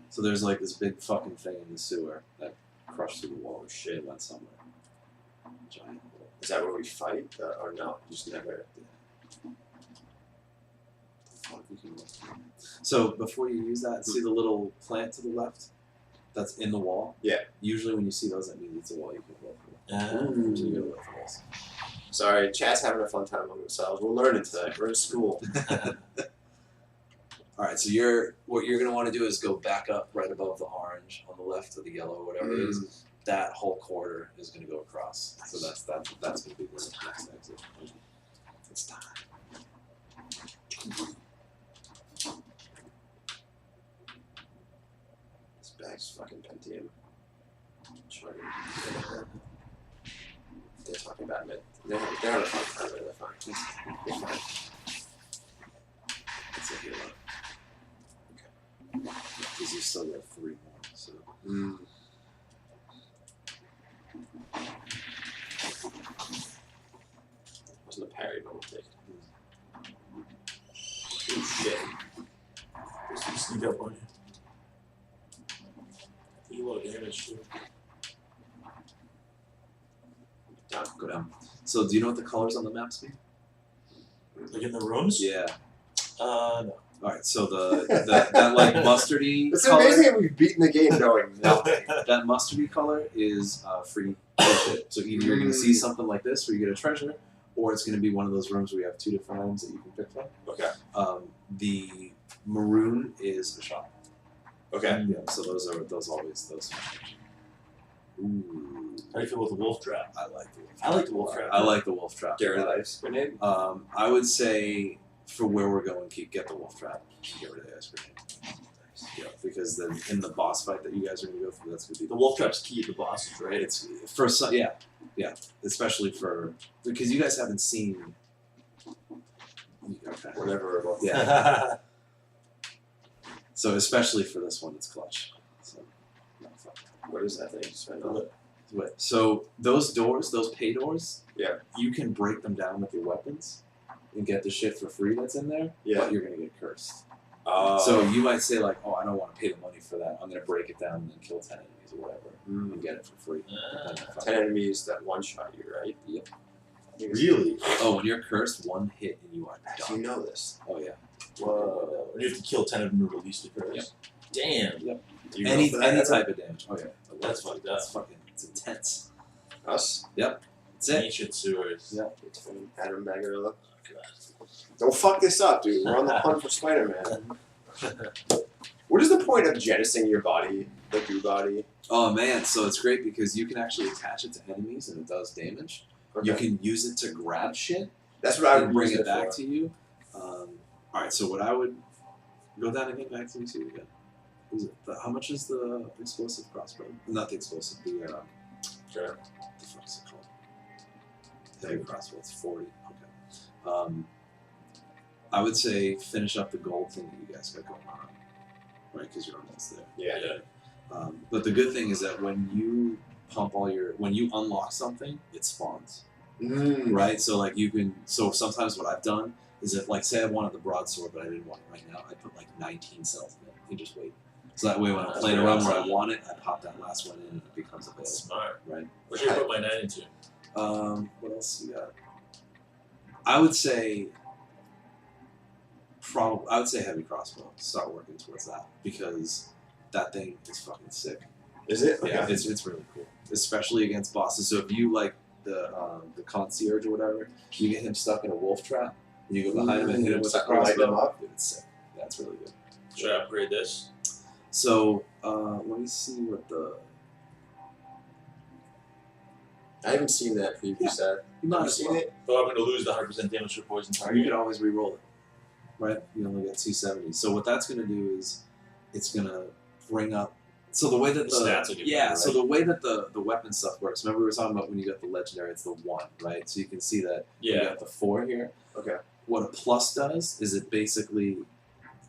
So there's like this big fucking thing in the sewer that crushed through the wall. Oh shit, went somewhere. Giant hole. Is that where we fight? Or no? Just never. Fuck, we can look. So before you use that, see the little plant to the left that's in the wall? Yeah. Usually when you see those, that means it's a wall you can look for. Uh, So you gotta look for those. Sorry, chat's having a fun time among themselves. We're learning today. We're in school. All right, so what you're gonna want to do is go back up right above the orange on the left of the yellow, whatever it is. That whole quarter is gonna go across. So that's gonna be the next exit. It's time. This bag's fucking Pentium. They're talking about it. They're having a fun time. They're fine. It's fine. It's a hero. Because you still got 3 more. So. Wasn't a parry, but we'll take it. Oh shit. sneak up on you. You a lot of damage too. Down. Go down. So do you know what the colors on the maps mean? Like in the rooms? Yeah. No. Alright, so that like mustardy It's color, amazing that we've beaten the game knowing nothing. that mustardy color is free bullshit. So either you're gonna see something like this where you get a treasure, or it's gonna be one of those rooms where you have 2 different items that you can pick from. Okay. The maroon is a shop. Okay. Yeah, so those always those. Ooh. How do you feel with the wolf trap? I like the wolf trap. I like the wolf trap. I like the wolf trap. Get rid of the ice grenade. I would say for where we're going, get the wolf trap. Get rid of the ice grenade. Yeah, because then in the boss fight that you guys are gonna go through, that's gonna be The wolf trap's key to the bosses, right? It's for some, yeah, especially for because you guys haven't seen. Okay. Whatever it was. Yeah. So especially for this one, it's clutch. So, no, fuck. What is that thing? Spend on it. Wait, so those doors, those pay doors, Yeah. you can break them down with your weapons and get the shit for free that's in there, Yeah. but you're gonna get cursed. Oh. So you might say like, oh, I don't want to pay the money for that. I'm gonna break it down and then kill 10 enemies or whatever and get it for free. Ah. And then fuck 10 it. enemies that one-shot you, right? Yep. Really? Oh, when you're cursed, 1 hit and you are How do you done. know this? Oh yeah. Whoa. And you have to kill 10 of them to release the curse. Yep. Damn. Yep. Do you Any roll for that ever? type of damage. Oh yeah. That's fucked up. It's fucking. It's intense. Us? That's it. Ancient sewers. Yeah. Adam Bagarilla. Oh, God. Don't fuck this up, dude. We're on the hunt for Spider-Man. What is the point of jettisoning your body, the goo body? Oh man, so it's great because you can actually attach it to enemies and it does damage. Okay. You can use it to grab shit That's what I would and bring use it back for. to you. Alright, so what I would go down again, back to you see again. How much is the explosive crossbow? Not the explosive, the Sure. what the fuck is it called? Heavy crossbow, it's 40. Okay. I would say finish up the gold thing that you guys got going on. Right, because you're almost there. Yeah. But the good thing is that when you when you unlock something, it spawns. Right? So like so sometimes what I've done is if like say I wanted the broadsword but I didn't want it right now, I put like 19 cells in it and just wait. So that way when I'm That's playing very around where I awesome. want it, I pop that last one in and it becomes That's available. smart. Right? What should I put my 9 into? What else you got? I would say heavy crossbow. Start working towards that because that thing is fucking sick. Is it? Yeah, Okay. it's really cool, especially against bosses. So if you like the concierge or whatever, you get him stuck in a wolf trap, and you go behind him and hit him with a Light them crossbow. up? Dude, it's sick. Yeah. That's really good. Should I upgrade this? So let me see what the. I haven't seen that preview set. You Have might you as seen well. it? So I'm going to lose the 100% damage to poison You target. could always re-roll it, right? You only get 270. So what that's going to do is it's going to bring up. So the way that The stats will get better, so right? the way that the weapon stuff works. Remember we were talking about when you got the legendary, it's the 1, right? So you can see that you Yeah. got the 4 here. Okay. What a plus does is it basically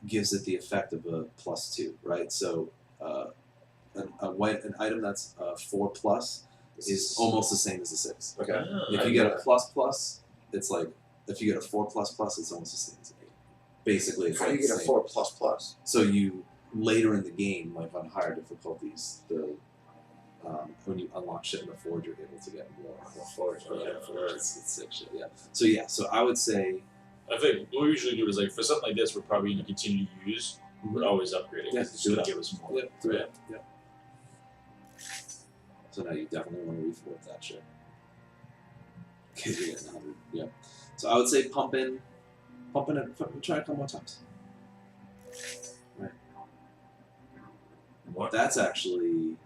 gives it the effect of a +2, right? So an item that's 4 plus is almost the same as a 6. Okay. Ah. If you get a plus, it's like if you get a 4 plus, it's almost the same as an 8. Basically, it's How do like you get the a same. 4++? So you later in the game, like on higher difficulties, when you unlock shit in the forge, you're able to get more forge. Okay. It's sick shit. Yeah. So yeah. So I would say. I think what we usually do is like for something like this, we're probably going to continue to use. We're always upgrading. Yeah, It's just do going it to up. give us more. Yep. Do Right? it. Yep. So now you definitely want to reforge that shit. Because you're getting 100. Yeah. So I would say pump in it. Try it a couple more times. What? That's actually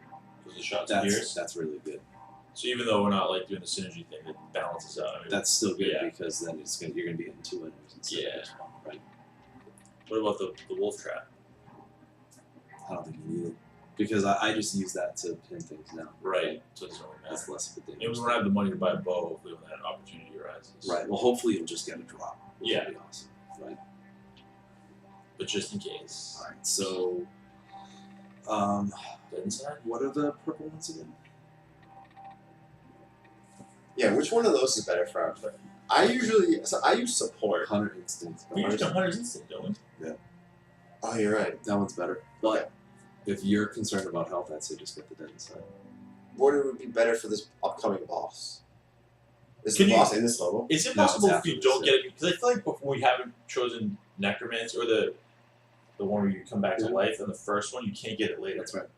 Because the shots of gears. that's really good. So even though we're not like doing the synergy thing, it balances out. I mean, That's still good Yeah. because then you're gonna be hitting 2 enemies instead Yeah. of just 1, right? what about the wolf trap? I don't think you need it because I just use that to pin things down. Right. So it doesn't really That's matter. less of a Maybe dangerous we don't have the money to buy a bow. Hopefully, when that opportunity arises. Right. Well, hopefully you'll just get a drop. Which Yeah. would be awesome. Right. But just in case. All right. So, Dead inside? what are the purple ones again? Yeah, which one of those is better for our player? I use support. 100 instincts. We used 100 instant, don't we? Oh, you're right. That one's better. But if you're concerned about health, I'd say just get the dead inside. What would be better for this upcoming boss? Is Can the you- boss in this level? Is it No, it's possible if after you this, don't yeah. get it? Because I feel like before we haven't chosen Necromancer or the one where you come back to Yeah. life, and the first one you can't get it later. That's right.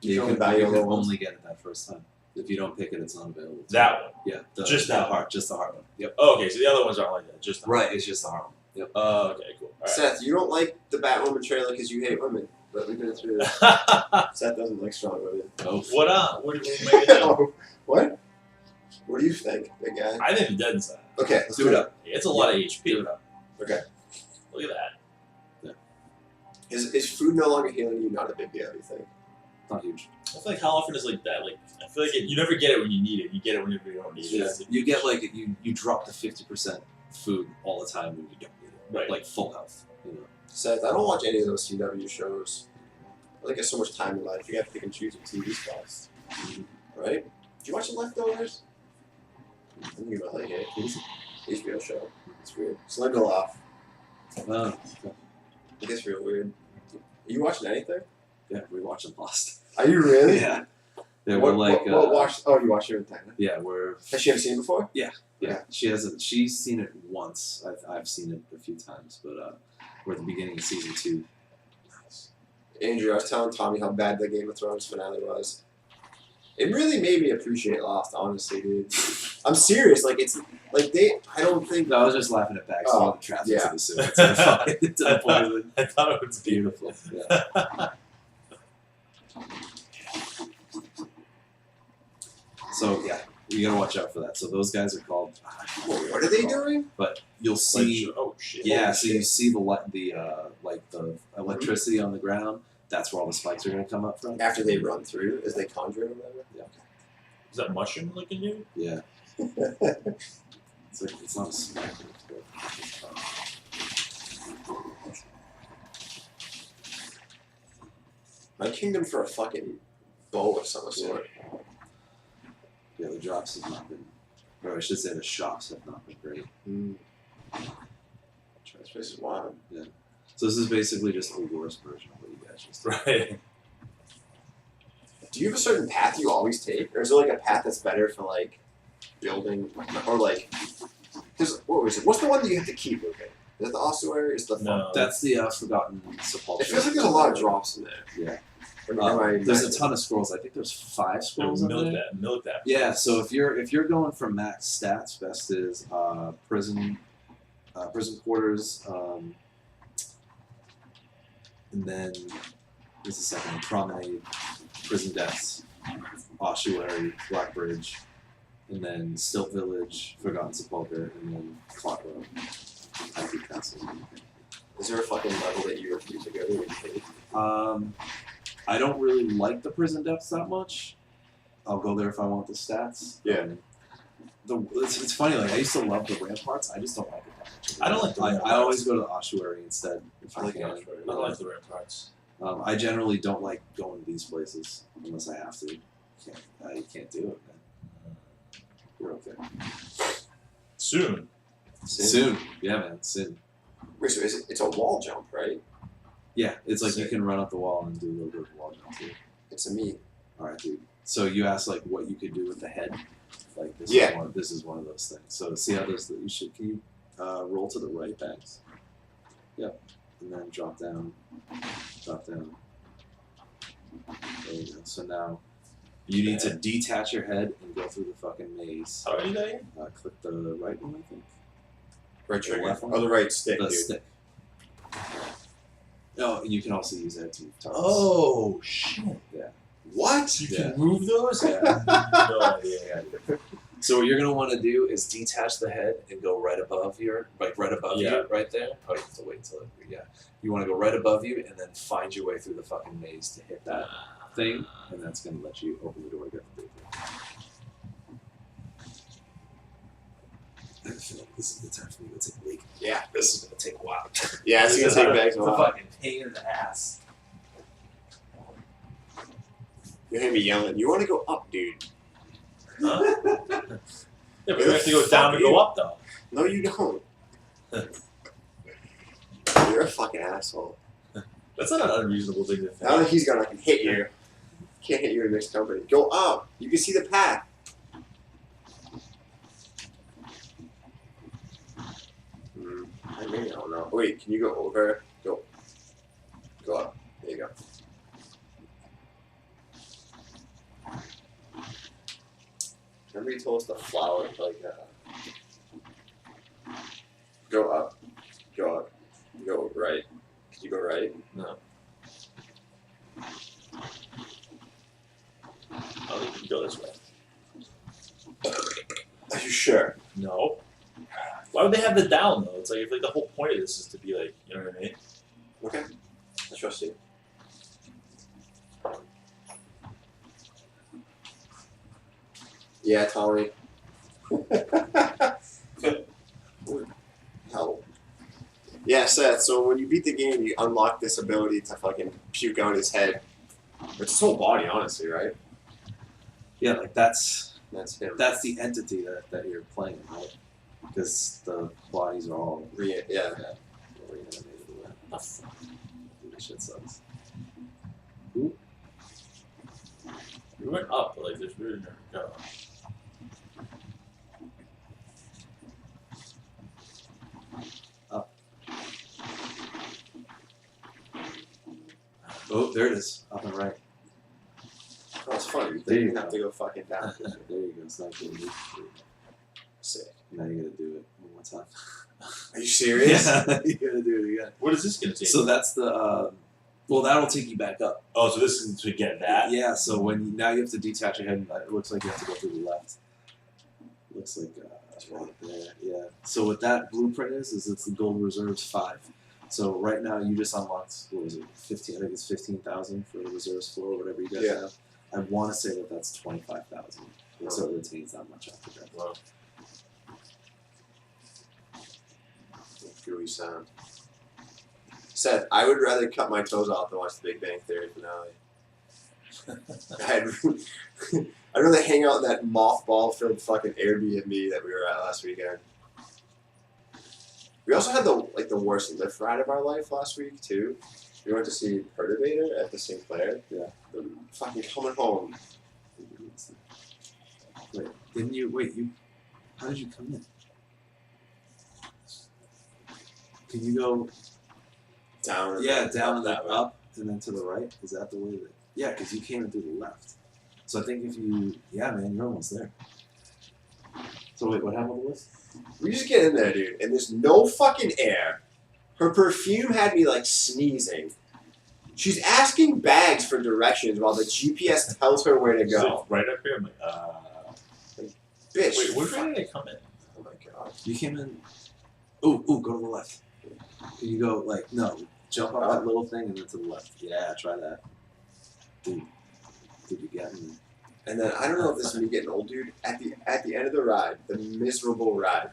You You can can, buy you your can little ones? only get it that first time. If you don't pick it, it's not available. That one. Yeah. Just the that heart. Just the heart one. Yep. Oh, okay. So the other ones aren't like that. Just the Right. It's just the heart one. Yep. Oh, okay, cool. All right. Seth, you don't like the Batwoman trailer because you hate women, but we've been through this. Seth doesn't like strong women. Oh. What up? What do you make it do? Oh, what? What do you think, big guy? I think the dead inside. Okay, let's Do it up. It's a lot of HP. Do it up. Okay. Look at that. Is food no longer healing you not a big deal, you think? Not huge. I feel like how often is like that? Like I feel like you never get it when you need it. You get it whenever you don't need it. Yeah. It's- You get like you drop to 50% food all the time when you don't need it. Right. Like full health. You know. Seth, I don't watch any of those CW shows. I think there's so much time in life. You have to pick and choose your TV spots. Right? Did you watch The Leftovers? I think you might like it. HBO show. It's weird. It's Lindelof. It gets real weird. Are you watching anything? Yeah, we watched them Lost. Are you really? Yeah. They What, were like what watch? Oh, you watched everything. yeah, we're Has she ever seen it before? yeah. She hasn't. She's seen it once. I've seen it a few times, but we're at the beginning of season 2. Andrew, I was telling Tommy how bad the Game of Thrones finale was. It really made me appreciate Lost, honestly, dude. I'm serious. Like it's like I don't think. No, I was just laughing at Bax. Oh, All the traffic yeah. to the sewer. It's so funny. It's a poison. I thought it was Beautiful. Yeah. So yeah, you gotta watch out for that. So those guys are called. What are they doing? But you'll see. Like, oh shit. Yeah, Holy so you shit. see the like the electricity on the ground. That's where all the spikes are gonna come up from. After they run through, as they conjure it or whatever. Is that mushroom looking dude? Yeah. It's not a spike. My kingdom for a fucking bow of some sort. Yeah, the drops have not been, or I should say the shops have not been great. This place is wild. So this is basically just a worse version of what you guys just did. Right. Do you have a certain path you always take, or is there like a path that's better for like building, or like? What was it? What's the one that you have to keep moving? Is it the ossuary? Is the No. That's the Forgotten Sepulchre. It feels like there's a lot of drops in there. Yeah. There's There's a ton of scrolls. I think there's 5 scrolls in milk there. that. Milk that. Yeah, so if you're going for max stats, best is prison quarters, and then what's the second one? Promenade, Prison Deaths, Ossuary, Blackbridge, and then Stilt Village, Forgotten Sepulchre, and then Clock Road, Happy Castle. Is there a fucking level that you refuse to go to? I don't really like the Prison Depths that much. I'll go there if I want the stats. Yeah. It's funny, like I used to love the Ramparts, I just don't like it that much. I don't like the I Ramparts. always go to the Ossuary instead if I I like the can. Ossuary. I don't like the Ramparts. I generally don't like going to these places unless I have to. You can't do it, man. You're okay. Soon. Soon. Yeah, man, soon. Wait, so it's a wall jump, right? Yeah, it's like you Sick. can run up the wall and do a little bit of wall jump too. It's a me. Alright, dude. So you asked like what you could do with the head. Like this Yeah. this is one of those things. So see how this you should can you roll to the right, Banks? Yep. And then drop down. Drop down. There you go. So now you need to detach your head and go through the fucking maze. How are you doing? Click the right one, I think. Right The trigger. left one? Oh, the right stick, The dude. stick. No, you can also use that to move targets. Oh, shit. What? You Yeah. can move those? Yeah. No idea. So what you're gonna want to do is detach the head and go right above you, right there. Oh, you have to wait until You want to go right above you and then find your way through the fucking maze to hit that thing, and that's gonna let you open the door and get the big thing. I feel like this is the time for me to take a leak. Yeah. This is gonna take a while. Yeah, it's gonna take bags a It's a while. fucking pain in the ass. You're gonna be yelling. You want to go up, dude? Huh? Yeah, but we have to go down to go up, though. No, you don't. You're a fucking asshole. That's not an unreasonable thing to Now that think. he's gonna hit you, can't hit you in mixed company. Go up. You can see the path. I maybe I don't know. Wait, can you go over? Go up. There you go. Remember you told us the flower like go up. Go up. Go right. Can you go right? No. Oh, you can go this way. Are you sure? No. Why would they have the down, though? It's like, if, like, the whole point of this is to be like, you know what I mean? Okay. I trust you. Yeah, Tommy. Hell. Yeah, Seth, so when you beat the game, you unlock this ability to fucking puke out his head. It's his whole body, honestly, right? Yeah, like that's That's him. the entity that you're playing, right? Because the bodies are all Yeah. reanimated. This shit sucks. Ooh. We went up, but, like, there's really no go. Oh, there it is. Up and right. Oh, it's funny. You There you didn't go. have to go fucking down. There you go. It's not good. Sick. Now you gotta do it one more time. Are you serious? Yeah, you gotta do it again. What is this going to take? So that's the well, that'll take you back up. Oh, so this is to get that? Yeah. So now you have to detach your head. And it looks like you have to go through the left. Looks like that's right there. Yeah. So what that blueprint is it's the gold reserves 5. So right now you just unlocked what was it 15? I think it's 15,000 for the reserves 4 or whatever you guys Yeah. have. I want to say that that's 25,000. So it retains that much after that. Well, Gooey sound. Seth, I would rather cut my toes off than watch the Big Bang Theory finale. I'd rather hang out in that mothball-filled fucking Airbnb that we were at last weekend. We also had the worst lift ride of our life last week too. We went to see Perturbator at the Sinclair. Yeah. The fucking coming home. Wait, how did you come in? Can you go Down. and down up and then that way. up and then to the right? Is that the way that yeah, because you came in through the left. So I think if you man, you're almost there. So wait, what happened with the list? We just get in there, dude, and there's no fucking air. Her perfume had me like sneezing. She's asking Bags for directions while the GPS tells her where to It's like go. right up here. I'm like, Bitch. wait, where did I come in? Oh my god. You came in. Ooh, go to the left. You go like no, jump up that little thing and then to the left. Yeah, try that. Dude, you got me. And then I don't know if this is me getting old, dude. At the end of the ride, the miserable ride.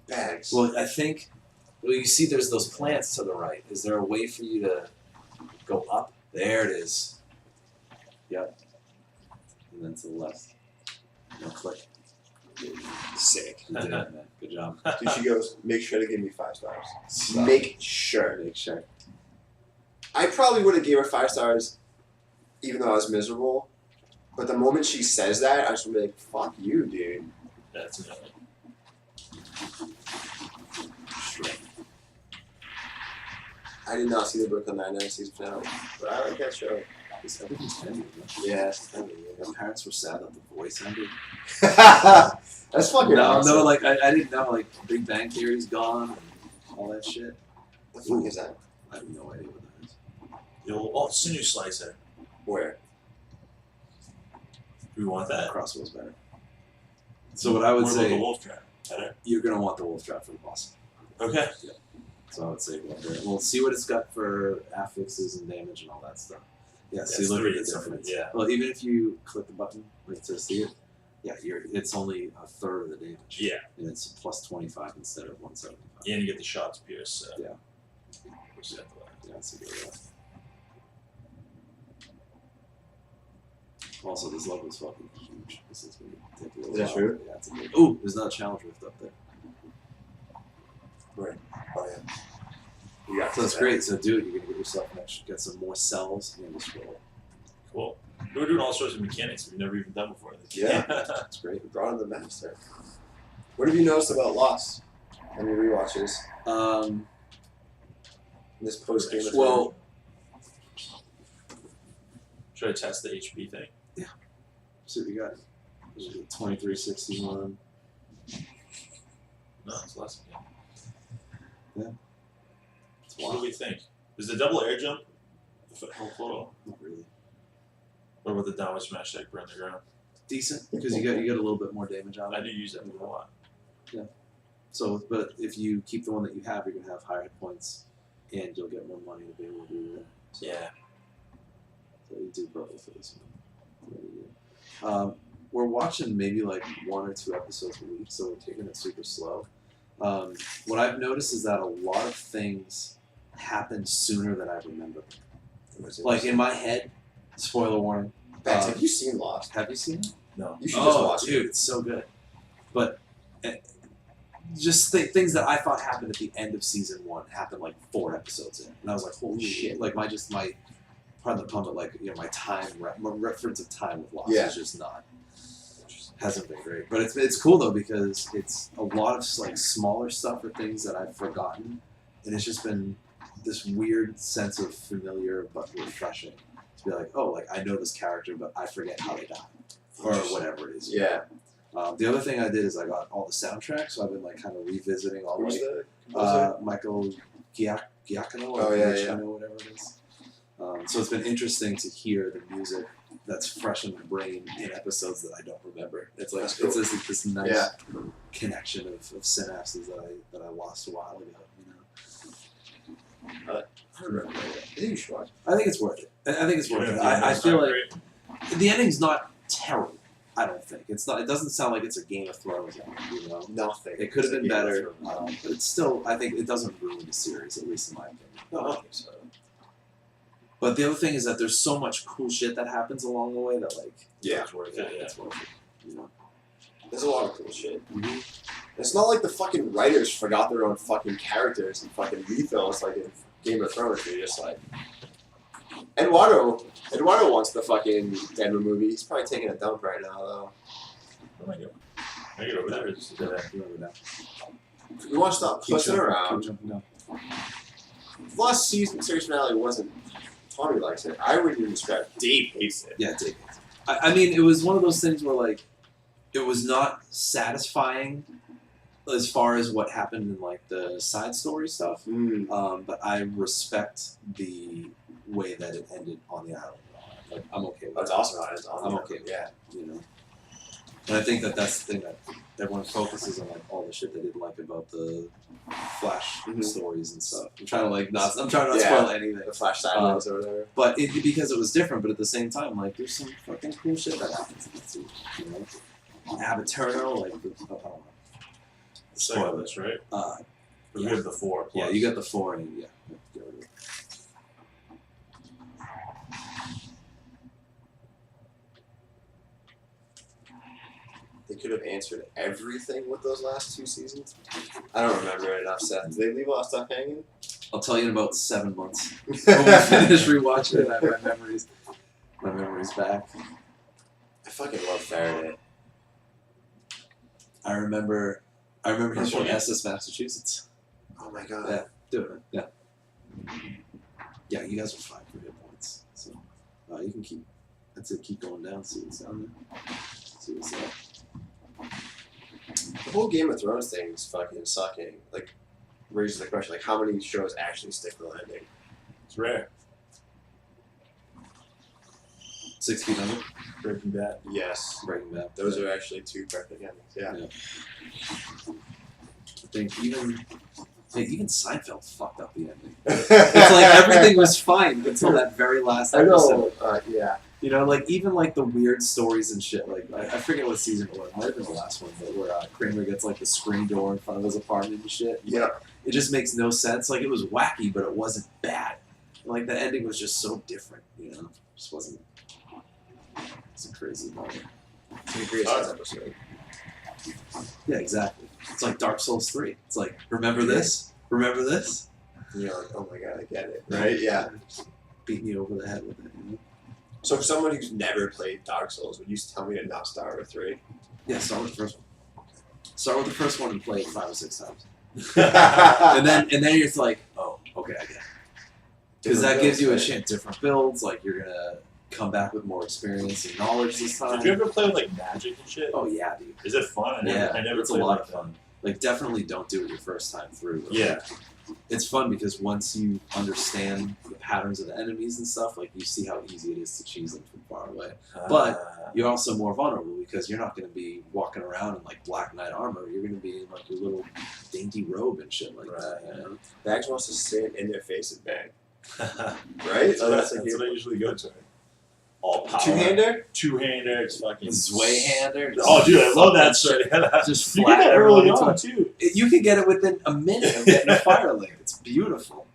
Bags. Well, I think. Well, you see, there's those plants to the right. Is there a way for you to go up? There it is. Yep. And then to the left. No click. Sick. You did it, man. Good job. Dude, she goes, make sure to give me 5 stars. Stop. Make sure. Make sure. I probably would have gave her 5 stars, even though I was miserable. But the moment she says that, I just want to be like, fuck you, dude. That's annoying. I did not see the Brooklyn Nine-Nine season finale, but I like that show. Because everything's ended, man. Yeah, it's kind My parents were sad that the voice ended. That's fucking No, awesome. no, like I didn't know like Big Bang Theory's gone and all that shit. What the fuck is that? I have no idea what that is. Oh, sinew slicer. Where? Do we want that? Crossbow's better. So what I would What about the say, wolf trap? Better? you're gonna want the wolf trap for the boss. Okay. So I would say go up there. We'll see what it's got for affixes and damage and all that stuff. Yeah, so That's you look 3, at the it's difference. yeah. Well, even if you click the button like to see it, yeah, it's only a third of the damage. Yeah. And it's plus 25 instead of 175. And you get the shots pierce. So. Yeah. Which is after that. Yeah, that's a good one. Also, this level's fucking huge. This is gonna take a little Is that while. true? Yeah, it's a big. Ooh, there's another challenge rift up there. Where? Oh, yeah. You got So that's that. great. So do it. You're gonna get yourself get some more cells and a scroll. Cool. We're doing all sorts of mechanics we've never even done before. Yeah. That's great. We brought in the master. What have you noticed about Lost on your rewatches? This post game. Well, Should I test the HP thing? see what you got. 2361. No, it's less. It's What do wild. we think? Is the double air jump helpful at all? Not really. What about the downward smash that burn the ground? Decent because you get a little bit more damage out I of do it. use that a lot. So, but if you keep the one that you have, you're gonna have higher hit points, and you'll get more money to be able to do that. So, Yeah. So you do both for this one. We're watching maybe like 1 or 2 episodes a week, so we're taking it super slow. What I've noticed is that a lot of things happen sooner than I remember. Like in my head, spoiler warning. Bax, have you seen Lost? Have you seen it? No. You should just Oh, watch dude, it. it's so good. But just things that I thought happened at the end of season 1 happened like 4 episodes in, and I was like, holy shit! Like my pardon the pun, but like my time my reference of time with Lost Yeah. is just not hasn't been great. But it's cool though because it's a lot of like smaller stuff or things that I've forgotten, and it's just been this weird sense of familiar but refreshing to be like, oh, like I know this character, but I forget how they died or whatever it is. Yeah. The other thing I did is I got all the soundtracks, so I've been like kind of revisiting all Who's like the composer? Michael Giacchino Oh, or yeah, Giacchino, whatever it is. So it's been interesting to hear the music that's fresh in my brain in episodes that I don't remember. It's like That's cool. it's just this nice Yeah. connection of synapses that I lost a while ago. You know, I don't remember. I think you should watch it. I think it's worth it. I think it's worth it. Yeah, I it's feel not like great. the ending's not terrible. I don't think it's not. It doesn't sound like it's a Game of Thrones ending. You know. Nothing. It could have It's been a Game of better, Thrones. but it's still. I think it doesn't ruin the series, at least in my opinion. No, I don't think so. But the other thing is that there's so much cool shit that happens along the way that like Yeah. It's worth yeah, it. Yeah. it's worth it. You know. There's a lot of cool shit. Mm-hmm. It's not like the fucking writers forgot their own fucking characters and fucking refills like in Game of Thrones. You're just like Eduardo wants the fucking Denver movie. He's probably taking a dump right now though. What am I doing? Can I get over there? Or just Yeah, remember that. We want to stop Keep pushing jumping, around. Keep jumping down. Last season series finale wasn't. Tommy likes it. I wouldn't even describe. Dave hates it. Yeah, take it. I mean, it was one of those things where like, it was not satisfying, as far as what happened in like the side story stuff. But I respect the way that it ended on the island. Like I'm okay with That's it. awesome. I'm okay with Yeah. You know, and I think that that's the thing that everyone focuses on, like all the shit they didn't like about the Flash stories and stuff. I'm trying to not spoil anything. The Flash sideways or whatever. But because it was different, but at the same time, like there's some fucking cool shit that happens in the suit. You know, Abaterno, like I don't know. Spoilers, right? You have the 4. Plus. Yeah, you got the 4 and yeah. Get rid of it. They could have answered everything with those last 2 seasons. I don't remember enough, Seth. Did they leave a lot of stuff hanging? I'll tell you in about 7 months. When we finish rewatching it, I have my memories back. I fucking love Faraday. I remember him from SS Massachusetts. Oh my god. Yeah, do it. Yeah. Yeah, you guys are fine for hit points. So you can keep. I'd say keep going down. See what's down there. See what's up. The whole Game of Thrones thing is fucking sucking. Like, raises the question, like, how many shows actually stick the landing? It's rare. 6 Feet Under. Breaking Bad. Yes. Breaking Bad. Those are actually 2 perfect endings. Yeah. I think even Seinfeld fucked up the ending. It's like everything was fine until that very last episode. Yeah. You know, like even like the weird stories and shit. Like I forget what season it was. It might have been the last one, but where Kramer gets like the screen door in front of his apartment and shit. Yeah. It just makes no sense. Like it was wacky, but it wasn't bad. Like the ending was just so different. You know, just wasn't. It's a crazy moment. It's a great episode. Yeah, exactly. It's like Dark Souls 3. It's like, remember this? Remember this? And you're like, oh my god, I get it. Right? Yeah. Beat me over the head with it. You know? So for someone who's never played Dark Souls, would you tell me to not start with 3? Yeah, start with the first one. Start with the first one and play it 5 or 6 times. and and then you're like, oh, okay, I get it. Because that gives you a chance. Different builds, like you're gonna come back with more experience and knowledge this time. Did you ever play with like magic and shit? Oh yeah, dude. Is it fun? I never it's a played lot like of fun. Like definitely don't do it your first time through. Yeah. It's fun because once you understand the patterns of the enemies and stuff, like you see how easy it is to cheese them from far away. But you're also more vulnerable because you're not going to be walking around in like Black Knight armor. You're going to be in like your little dainty robe and shit like that. You know? Bags wants to sit in their face and bang. Right? So that's what I usually go to. All power. Two-hander, it's fucking... Zweihander. Oh, dude, I love that shit. Just you get that early on, too. You can get it within a minute of getting a fire link. It's beautiful.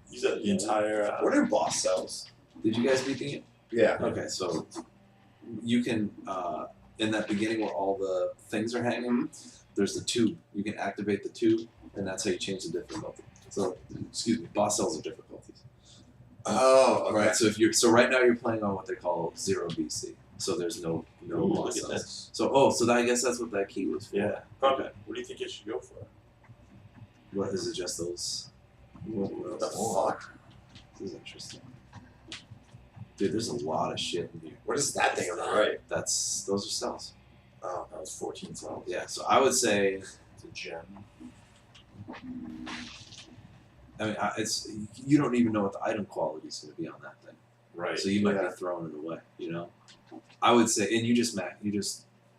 Use that the entire... What are boss cells? Did you guys beat the game? Yeah. Okay, so you can, in that beginning where all the things are hanging, there's the tube. You can activate the tube, and that's how you change the difficulty. So, excuse me, boss cells are difficulties. Oh, okay. Right. So right now you're playing on what they call 0 BC. So there's no boss cells. So I guess that's what that key was for. Yeah. Okay. What do you think it should go for? What is it? Just those? What the fuck? This is interesting. Dude, there's a lot of shit in here. What is that thing on the right? Those are cells. Oh, that was 14 cells. Yeah. So I would say it's a gem. I mean, you don't even know what the item quality is going to be on that thing, right? So you might be throwing it away. You know, I would say, and you just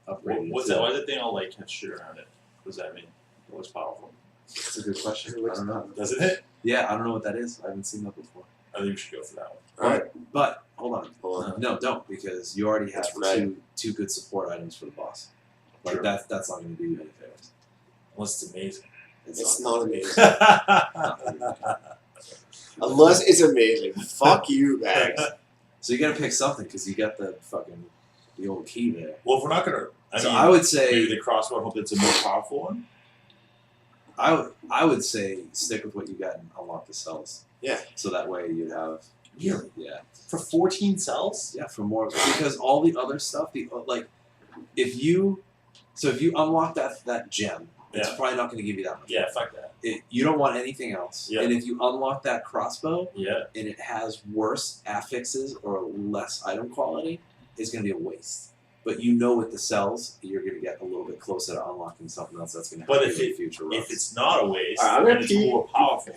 upgraded. What's that? Why does that thing all like have shit around it? What does that mean? What's powerful? That's a good question. I don't know. Doesn't it? Yeah, I don't know what that is. I haven't seen that before. I think we should go for that one. All right, but hold on. No, don't, because you already have two good support items for the boss. Like that's not going to do you any favors. Unless it's amazing. It's not amazing. Unless it's amazing. Fuck you, Bags. So you got to pick something because you got the old key there. Well, if we're not gonna, I would say maybe the crossbow. I hope it's a more powerful one. I would say stick with what you got and unlock the cells. Yeah. So that way you'd have. Really? Yeah. For 14 cells? Yeah, for more because all the other stuff, if you unlock that gem. It's probably not going to give you that much. Yeah, fuck that. You don't want anything else. Yeah. And if you unlock that crossbow, and it has worse affixes or less item quality, it's going to be a waste. But you know with the cells, you're going to get a little bit closer to unlocking something else that's going to But help if you in it- future If runs. it's not a waste, I'm then gonna it's pee. more powerful.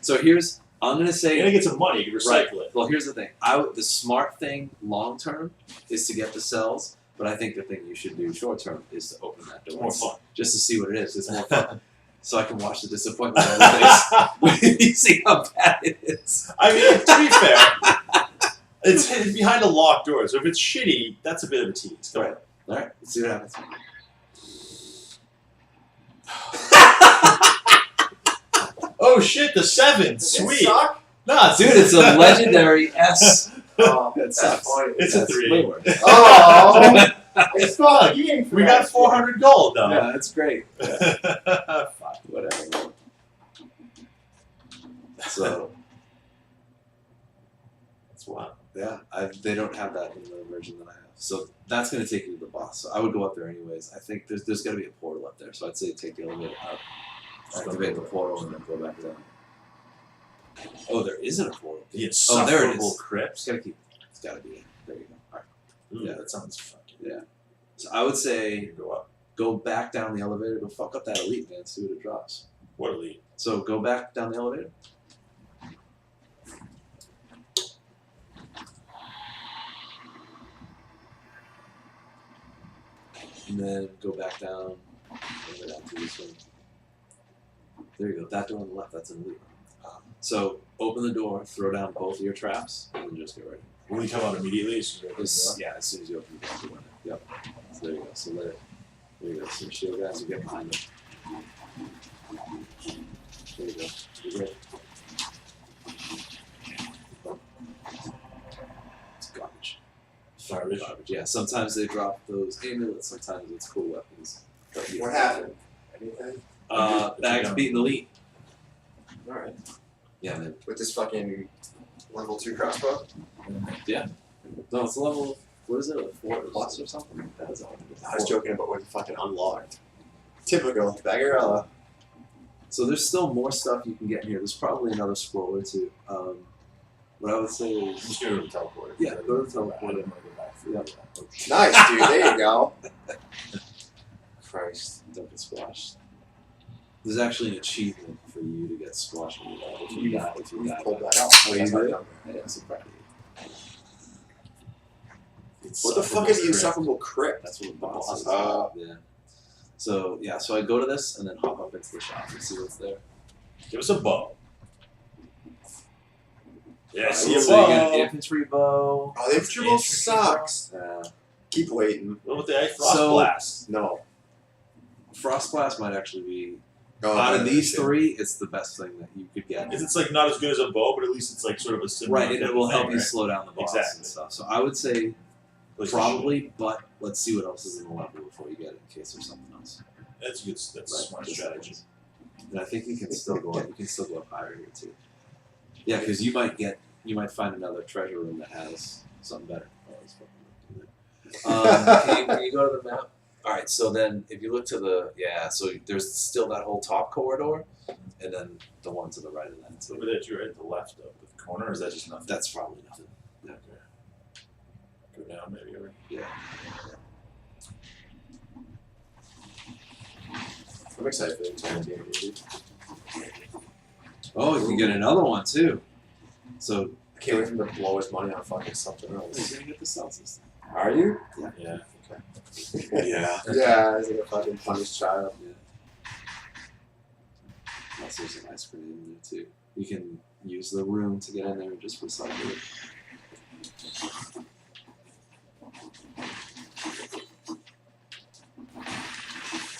So here's, I'm going to You're say, gonna get some money. You can recycle it. well, here's the thing. The smart thing long term is to get the cells, but I think the thing you should do short term is to open that It's door. more fun. Just to see what it is. It's more fun. So I can watch the disappointment on your face when you see how bad it is. I mean, to be fair, it's behind a locked door, so if it's shitty, that's a bit of a tease. Come on. Right. All right, let's see what happens. Oh shit, the 7. Does it Sweet. suck? Nah, Dude, it's a legendary S. Oh, That that's sucks. funny. It's a That's 3. way worse. Oh, it's not a game for We that got 400 gold though. Yeah, that's great. Fuck. Whatever. So, That's wild. yeah, they don't have that in the version that I have. So that's going to take you to the boss. So I would go up there anyways. I think there's got to be a portal up there. So I'd say take the elevator up, activate the portal, and then go back down. Oh, there isn't a portal. The Oh, there it insufferable is. crypt. It's got to be it. There you go. All right. Ooh, Yeah. that sounds fucking. Yeah. So I would say You go up. go back down the elevator. Go fuck up that elite, man. See what it drops. What elite? So go back down the elevator. And then go back down. And go down to this one. There you go. That door on the left, that's an elite. So open the door, throw down both of your traps, and then just get ready. Will you come out immediately? So you Yeah, as soon as you open the door, you win it. Yep. So there you go. So there you go. Some shield guys will get behind them. There you go. You're good. It's garbage. Garbage? Yeah, sometimes they drop those amulets, sometimes it's cool weapons. What happened? Anything? Bags beating the lead. Alright. Yeah, man. With this fucking level 2 crossbow? No, it's a level, what is it, a 4 plus or something? That is I was joking about what fucking unlocked. Typical. Bagarella. So there's still more stuff you can get in here. There's probably another scroll or two. What I would say I'm is, just going to the teleport. Yeah, go to the I teleport. didn't want to go back through Yeah. that. Oh, shit. Nice, dude. There you go. Christ. don't get squashed. There's actually an achievement for you to get squashed if you die. If you You die. pulled that out. Oh, you That's did? not done. Yeah, so proud of you. What the fuck is the Insufferable insufferable crypt? That's what the boss is. Oh. Yeah. So yeah, so I go to this and then hop up into the shop and see what's there. crypt? Give us a bow. Yeah, I see So a you bow. get an infantry bow. Oh, the infantry bow Infantry bow? sucks. Uh, Keep waiting. What about the frost So- blast? No. Frost Blast might actually be Oh, out of man, these shit. three, it's the best thing that you could get. It's like not as good as a bow, but at least it's like sort of a similar. Right, and it type will of help thing, you right? slow down the boss Exactly. and stuff. So I would say Like, probably, but let's see what else is in the level before you get it, in case there's something else. That's good. That's Right, smart just strategy. And I think you can still go up. You can still go up higher here too. Yeah, because you might find another treasure room that has something better. Oh, that's fucking can you go to the map? All right. So then, if you look to the so there's still that whole top corridor, and then the one to the right of that Over too. there, you're at the left of the corner, or is that just nothing? That's probably nothing. Okay. Go down, maybe. Or... Yeah. I'm excited for the entire game, dude. Oh, you can get another one too. So I can't wait for him to blow his money on fucking something you're else. gonna get the cells this time. Are you? Yeah. Yeah. Yeah, he's like a fucking punished child. Also, there's an ice cream in there too. You can use the room to get in there and just recycle it.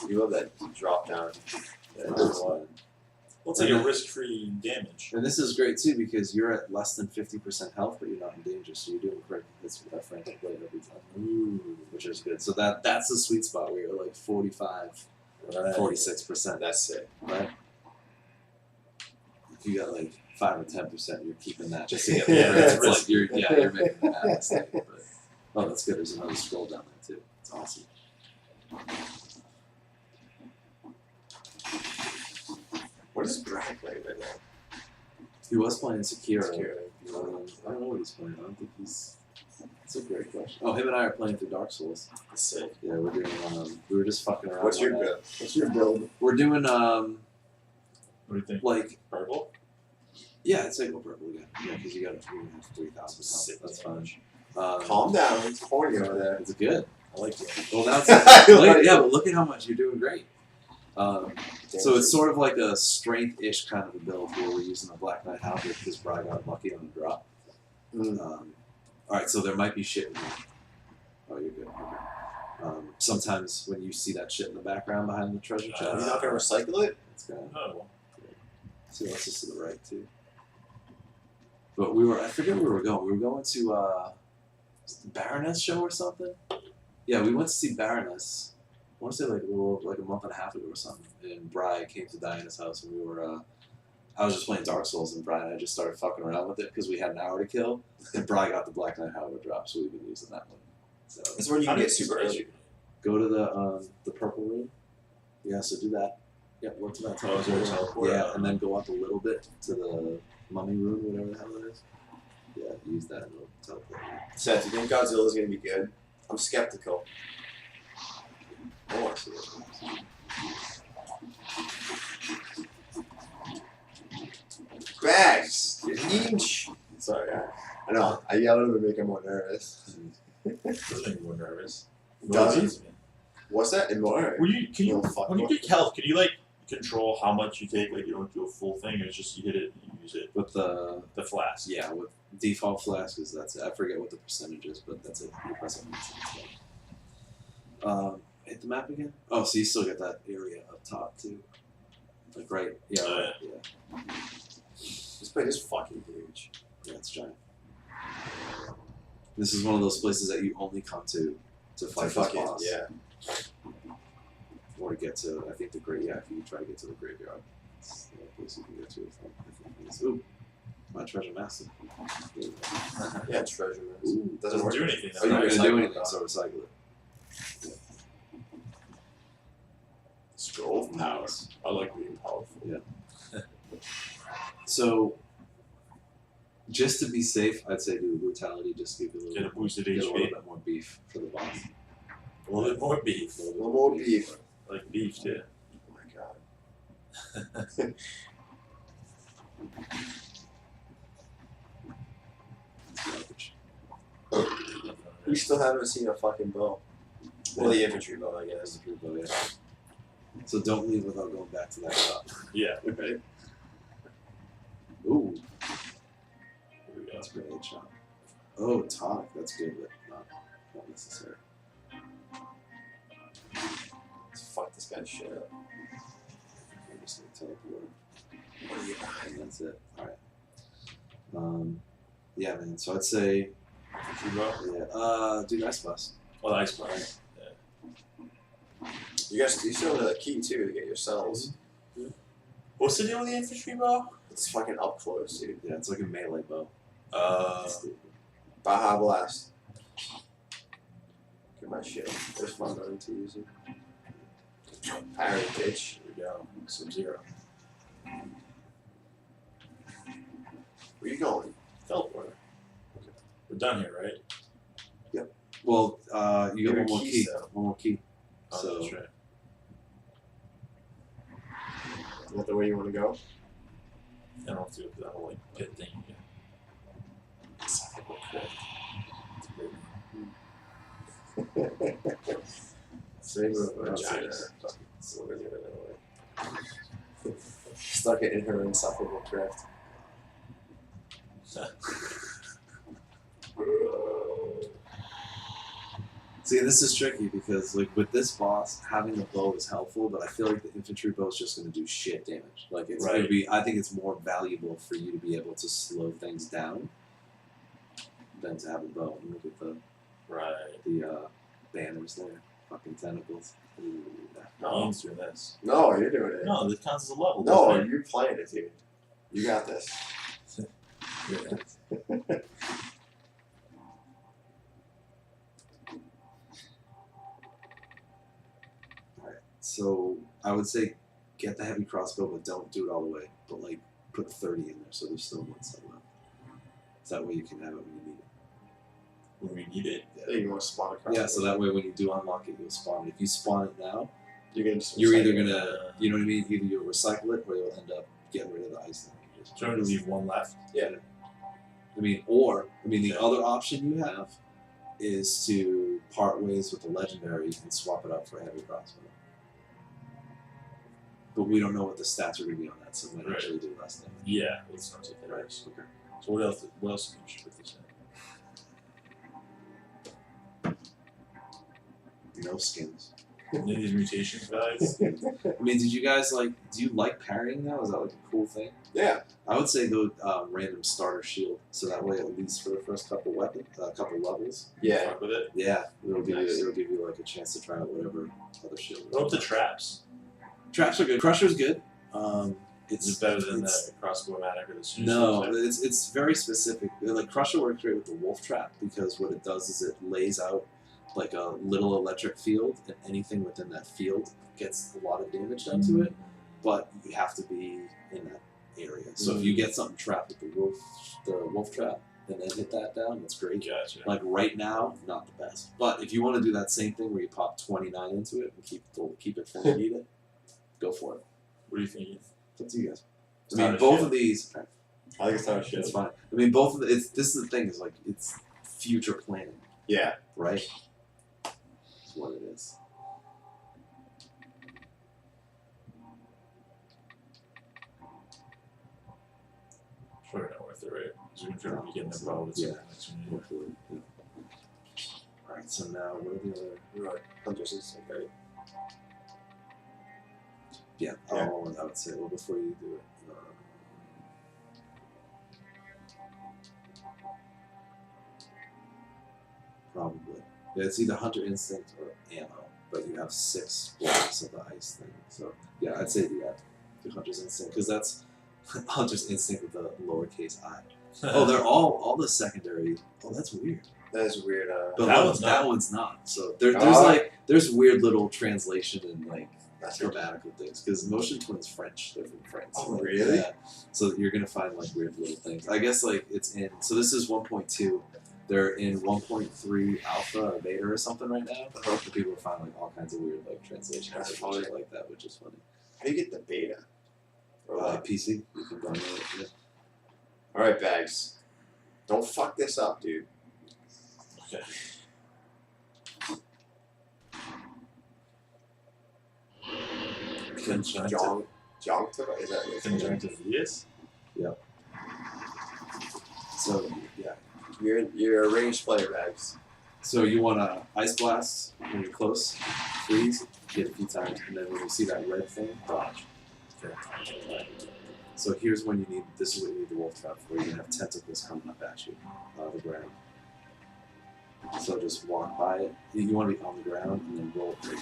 You love that drop down. Yeah, Nice. that's fine. Well, it's like a risk-free damage. And this is great too because you're at less than 50% health, but you're not in danger, so you're doing great hits with that frantic blade every time. Ooh. Which is good. So that's the sweet spot where you're like 45, Right. 46%. That's it. Right? If you got like 5 or 10%, you're keeping that just to get Yeah, there. that's It's like risky. you're making a bad mistake. But, oh, that's good. There's another scroll down there too. It's awesome. What is Brad playing right now? He was playing Sekiro. Sekiro. I don't know what he's playing. I don't think he's That's a great question. Oh, him and I are playing through Dark Souls. That's sick. Yeah, we're doing. We were just fucking around. What's your one night. build? What's your build? We're doing What do you think? like Purple? yeah, it's like purple again. Yeah, because you got 3,000. Sick That's fine. damage. Calm down. It's horny over there. It's good. I like it. Well, that's I like yeah, it. but look at how much you're doing great. So it's sort of like a strength-ish kind of a build where we're using a Black Knight Halberd because Bri got lucky on the drop. All right, so there might be shit in there. Oh, you're good. Sometimes when you see that shit in the background behind the treasure chest, You're not gonna recycle it? it's gonna. Oh. See, that's just to the right too. But I forget where we were going. We were going to the Baroness show or something. Yeah, we went to see Baroness. I want to say like a month and a half ago or something. And Bri came to Diana's house, and we were. I was just playing Dark Souls, and Bri and I just started fucking around with it because we had an hour to kill. And Bri got the Black Knight Halberd drop, so we've been using that one. So That's where you How can do get super early. go to the purple room. Yeah, so do that. Yep, go to that Oh, is there a teleport. teleport? Yeah, and then go up a little bit to the mummy room, whatever the hell it is. Yeah, use that and it'll teleport. Seth, you think Godzilla's gonna be good? I'm skeptical. I want to see it. Bags! You're eating Sorry, I know. I yell at him to make him more nervous. Doesn't make me more nervous. Does he? What's that? And more? When you Little fuck when you boy. get health, can you like control how much you take? Like you don't do a full thing, or it's just you hit it, and you use it. With the The flask. yeah, with default flask is that's it. I forget what the percentage is, but that's it. You press it and it's done. Hit the map again. Oh, so you still get that area up top too. Like right, yeah, Oh, right, yeah, This place is fucking huge. yeah, it's giant. This is one of those places that you only come to fight this fucking, boss. yeah. Or to get to, I think the great. Yeah, if you try to get to the graveyard, it's the only place you can get to. Ooh, my treasure massive. Yeah, treasure. Ooh, Doesn't work. do anything. Oh, It's not you gonna recycle do it, anything, though. so recycle it. Scroll of power. I like being powerful. So, just to be safe, I'd say do brutality. Just give you a Get a little, boosted get a little HP. bit more beef for the boss. A little bit more beef. A little bit No more beef. I like beef too. Oh my god. It's garbage. We still haven't seen a fucking bow. Well, the infantry bow, I That's guess. the truth, though, yeah. So don't leave without going back to that shop. Yeah. Right? Ooh, Here we go. that's a great shot. Oh, tonic. That's good, but not necessary. Let's fuck this guy's shit up. I'm just gonna teleport. What are you behind? And that's it. Alright. Yeah, man. So I'd say, Infantry bow? yeah. Dude, Ice Blast. Oh, the ice bar. You still have the key too to get your cells. What's the deal with the infantry bow? It's fucking up close, dude. Yeah, it's like a melee bow. Baja Blast. Get my shit. There's fun running to use it. Parry bitch. Here we go. Sub-Zero. Where you going? Teleporter. Okay. We're done here, right? Well, you Give got her one more keys, key. though. One more key. Oh, So that's right. Is that the way you want to go? I don't have to go through that whole like pit thing again. It's great. Same with That's vagina. it. So we're giving it away. Stuck it in her insufferable craft. see, this is tricky because like with this boss, having the bow is helpful, but I feel like the infantry bow is just going to do shit damage. Like it's going to Right. be. I think it's more valuable for you to be able to slow things down than to have a bow. And look at Right. the banners there, fucking tentacles. Ooh, No, I'm doing this. No, you're doing it. No, this counts as a level. No, doesn't it? you're playing it, dude. You got this. Yeah. So I would say get the heavy crossbow, but don't do it all the way. But like put 30 in there, so there's still one set left. So that way you can have it when you need it. when we need it. Yeah, you want to spawn across. Yeah, so that way when you do unlock it, you'll spawn it. If you spawn it now, you're gonna just you're either recycle it. gonna, you know what I mean? Either you'll recycle it or you'll end up getting rid of the ice thing. Trying to leave one left. Yeah. The other option you have is to part ways with the legendary and swap it out for a heavy crossbow. But we don't know what the stats are going to be on that, so it might Right. actually do less damage. Yeah, let's not take that risk. Okay. So what else? What else can you shoot with this in? No skins. Any of these mutations guys? I mean, did you guys do you like parrying now? Is that like a cool thing? Yeah. I would say go random starter shield, so that way at least for the first couple levels. Yeah. Fuck with it. Yeah, it'll give Nice. you like a chance to try out whatever other shield. What about the traps? Traps are good. Crusher's good. Is it better than the crossbow-matic or the Suicide No, Trap? it's very specific. Like Crusher works great with the wolf trap because what it does is it lays out like a little electric field, and anything within that field gets a lot of damage done to it. But you have to be in that area. So if you get something trapped with the wolf trap, and then hit that down, that's great. Gotcha. Like right now, not the best. But if you want to do that same thing where you pop 29 into it and keep it when you need it, go for it. What do you think? It's up to you guys. It's I mean, not a both shit. of these. I think it's not a shit. It's fine. I mean, both of this is the thing is like it's future planning, Yeah. right? That's what it is. Probably not worth it, right? Because we're going to be getting the bow. Yeah. Next one. Hopefully. Yeah. All right. So now, what are the other? Right. Hunter's Instinct, right? Yeah. Yeah. Oh, I would say. Well, before you do it. Probably. Yeah, it's either Hunter Instinct or Ammo, but you have 6 blocks of the ice thing. So, yeah, I'd say do that. Do Hunter's Instinct, because that's Hunter's Instinct with the lowercase I. Oh, they're all the secondary. Oh, that's weird. That is weird. But That one's not. So Oh. there's weird little translation and like That's grammatical things because Motion Twin's French. They're from France. Oh, really? Yeah. So you're gonna find like weird little things. I guess like it's in. So this is 1.2. They're in 1.3 alpha or beta or something right now. The people find like all kinds of weird like translations That's and funny. shit like that, which is funny. How do you get the beta? Or like, PC, you can download it. Yeah. all right, Bags. Don't fuck this up, dude. Okay. Jong is that what it's called? Conjunctivitis? So yeah. You're a ranged player, Bags. So you want to ice blast when you're close, freeze, hit a few times, and then when you see that red thing, dodge. Okay. So here's when you need. This is what you need the wolf trap for. You're gonna have tentacles coming up at you out of the ground. So just walk by it. You want to be on the ground and then roll it.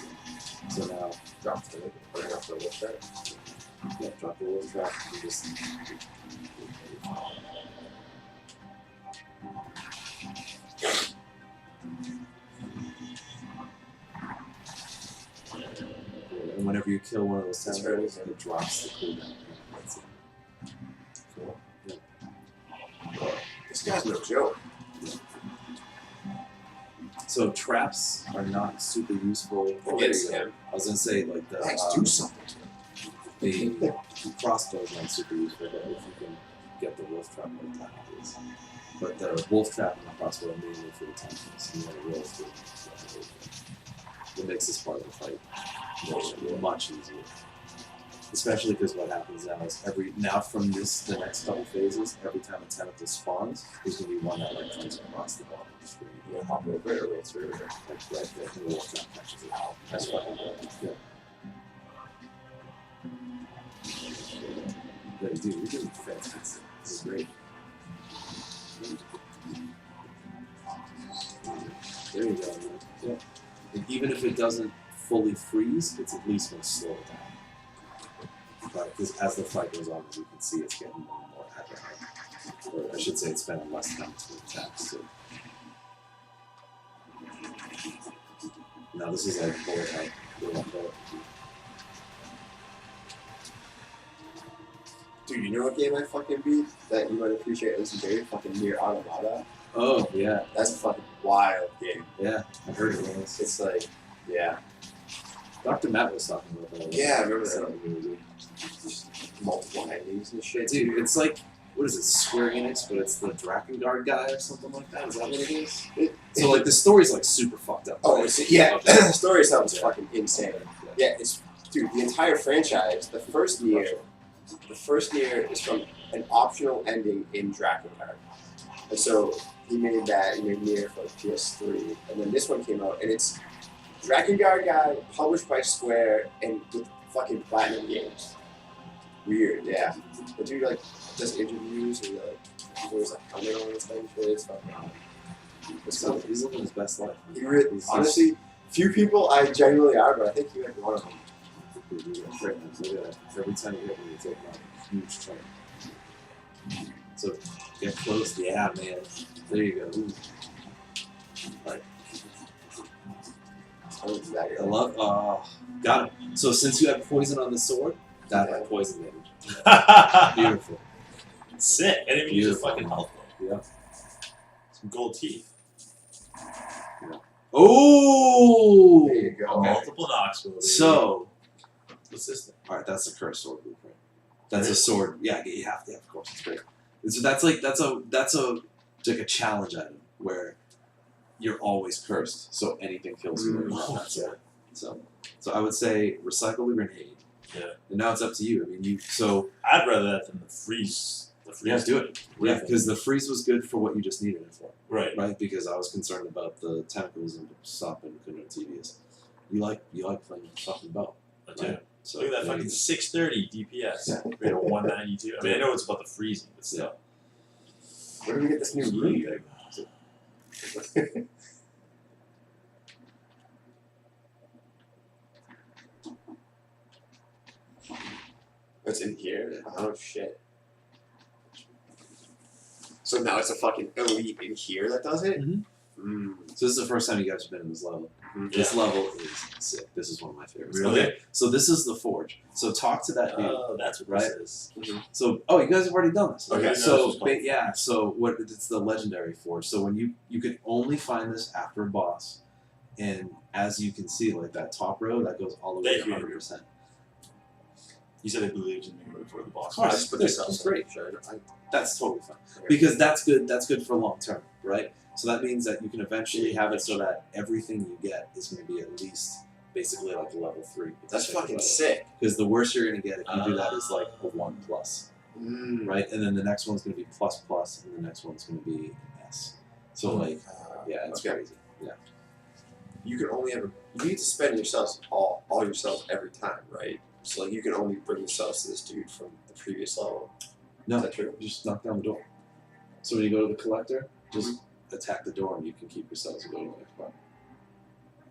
So now Drop the wolf trap. yeah, drop the wolf trap and just. And whenever you kill one of those That's tentacles, right. it drops the cooldown. That's it. Cool. This guy's no joke. So traps are not super useful Against him. I was gonna say like the Bags do something. the crossbow is not super useful, but if you can get the wolf trap like that it is. But the wolf trap and the crossbow are mainly for the tentacles. You want to roll through. It makes this part of the fight much easier. Especially because what happens now is from the next couple phases, every time a tentacle spawns, there's gonna be one that like comes across the bottom of the screen. You know, hop over it or roll through it. Like right there, and the wolf trap catches it. That's fucking good. Yeah. Yeah, dude, you're doing fantastic. This is great. There you go. Man. Yeah. And even if it doesn't fully freeze, it's at least going to slow it down. Right? Because as the fight goes on, as you can see, it's getting more and more agile. Or I should say, it's spending less time between attacks. So. Now this is like bullet out. Dude, you know what game I fucking beat that you might appreciate? This is very fucking near Automata. Oh yeah, That's a fucking wild game. yeah. I heard it was. It's like, yeah, Dr. Matt was talking about that. Yeah, I remember So, that. just multiple endings and shit. dude, it's like what is it? Square Enix, but it's the Drakengard guy or something like that. Is that what it is? So like the story's like super fucked up. Oh, yeah. Okay. The story itself is fucking insane. Yeah. Yeah, it's dude. The entire franchise. The first year is from an optional ending in Drakengard, and so he made that. He made Nier for PS3, and then this one came out, and it's Drakengard guy published by Square and with fucking Platinum Games. Weird, yeah. The dude like does interviews and like there's like comment on this thing. It's fucking. He's living his best life. He really, honestly, few people I genuinely are, but I think you might be one of them. Every time you hit me, you take a huge chunk. So get close. Yeah, man. There you go. Ooh. Right. I love. Got it. So since you have poison on the sword, that had poison damage. Beautiful. Sick. I didn't even use a fucking health. Yeah. Some gold teeth. Oh. There you go. Multiple Knoxville. So. What's this thing? All right, that's the cursed sword blueprint. That's a sword. Yeah, you have to. Yeah, of course, it's great. So that's like a challenge item where you're always cursed, so anything kills you. So I would say recycle the grenade. Yeah. And now it's up to you. I mean, I'd rather that than the freeze. The freeze. Yeah, do it. Yeah, because the freeze was good for what you just needed it for. Right. Right. Because I was concerned about the tentacles and stuff and couldn't have tedious. You like playing fucking bow. I do. Right? So look at that fucking 630 DPS. Rate of 192. I mean, I know it's about the freezing, but still. Where do we get this new room thing? It's in here? Oh shit. So now it's a fucking elite in here that does it? Mhm. So this is the first time you guys have been in this level. This level is sick. This is one of my favorites. Really? Okay, so this is the forge. So talk to that dude. Oh, that's what right? this is. So you guys have already done this. Okay. So so what it's the legendary forge. So when you can only find this after a boss, and as you can see, like that top row that goes all the way to 100%. You said I believed in me before the boss. Of course, I just put dude, this that's outside. great. That's totally fine because that's good. That's good for long term, right? So that means that you can eventually have it so that everything you get is going to be at least basically like a level 3. That's fucking sick. Because the worst you're going to get if you do that is like a 1+, right? And then the next one's going to be ++, and the next one's going to be an S. So like, yeah, it's okay. crazy. Yeah. You can only ever you need to spend yourselves all yourselves every time, right? So like you can only bring yourselves to this dude from the previous level. No, Is that true? you just knock down the door. So when you go to the collector, just attack the door and you can keep yourselves and go to the next part.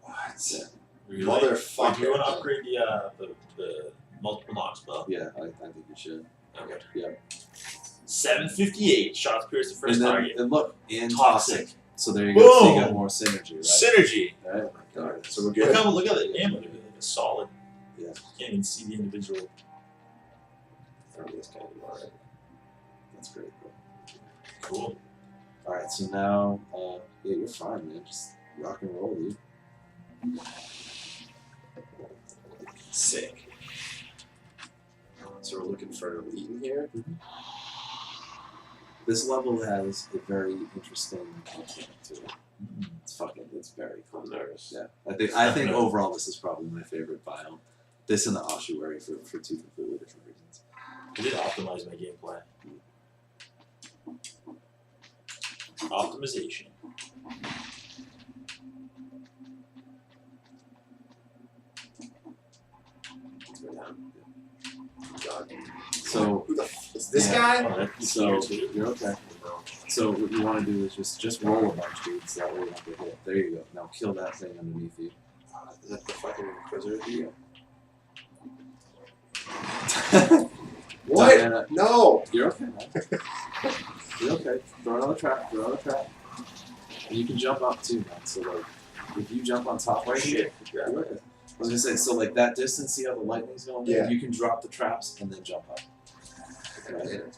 What? Yeah. Really? Motherfucker. Wait, do you want to upgrade the multiple knocks spell? Yeah, I think you should. Okay. Yeah. 758 shots pierce the first And then, target. and look, and Toxic. So there you go. So you Boom! got more synergy, right? Synergy. Right? Oh my God. So we're good. Look at the ammo. Like a solid. Yeah. You can't even see the individual. I don't know this guy anymore, right? That's great. Bro. Cool. All right, so now, yeah, you're fine, man. Just rock and roll, dude. Sick. So we're looking for an elite in here. This level has a very interesting mechanic to it. It's very cool. I'm nervous. Yeah, I think overall this is probably my favorite biome. This and the ossuary for two completely different reasons. I did optimize my gameplay. Optimization. Let's go down. God. So Who the f is this Yeah. guy? Oh, that's So too. you're okay. So what you want to do is just roll a bunch, dude, so that way you don't get hit. There you go. Now kill that thing underneath you. Is that the fucking Inquisitor dude? What? Diana, No! you're okay, man. You're okay. Throw another trap. Throw another trap. And you can jump up too, man. So like, if you jump on top right here, you're okay. I was gonna say, so like that distance, see how the lightning's going? Yeah. You can drop the traps and then jump up.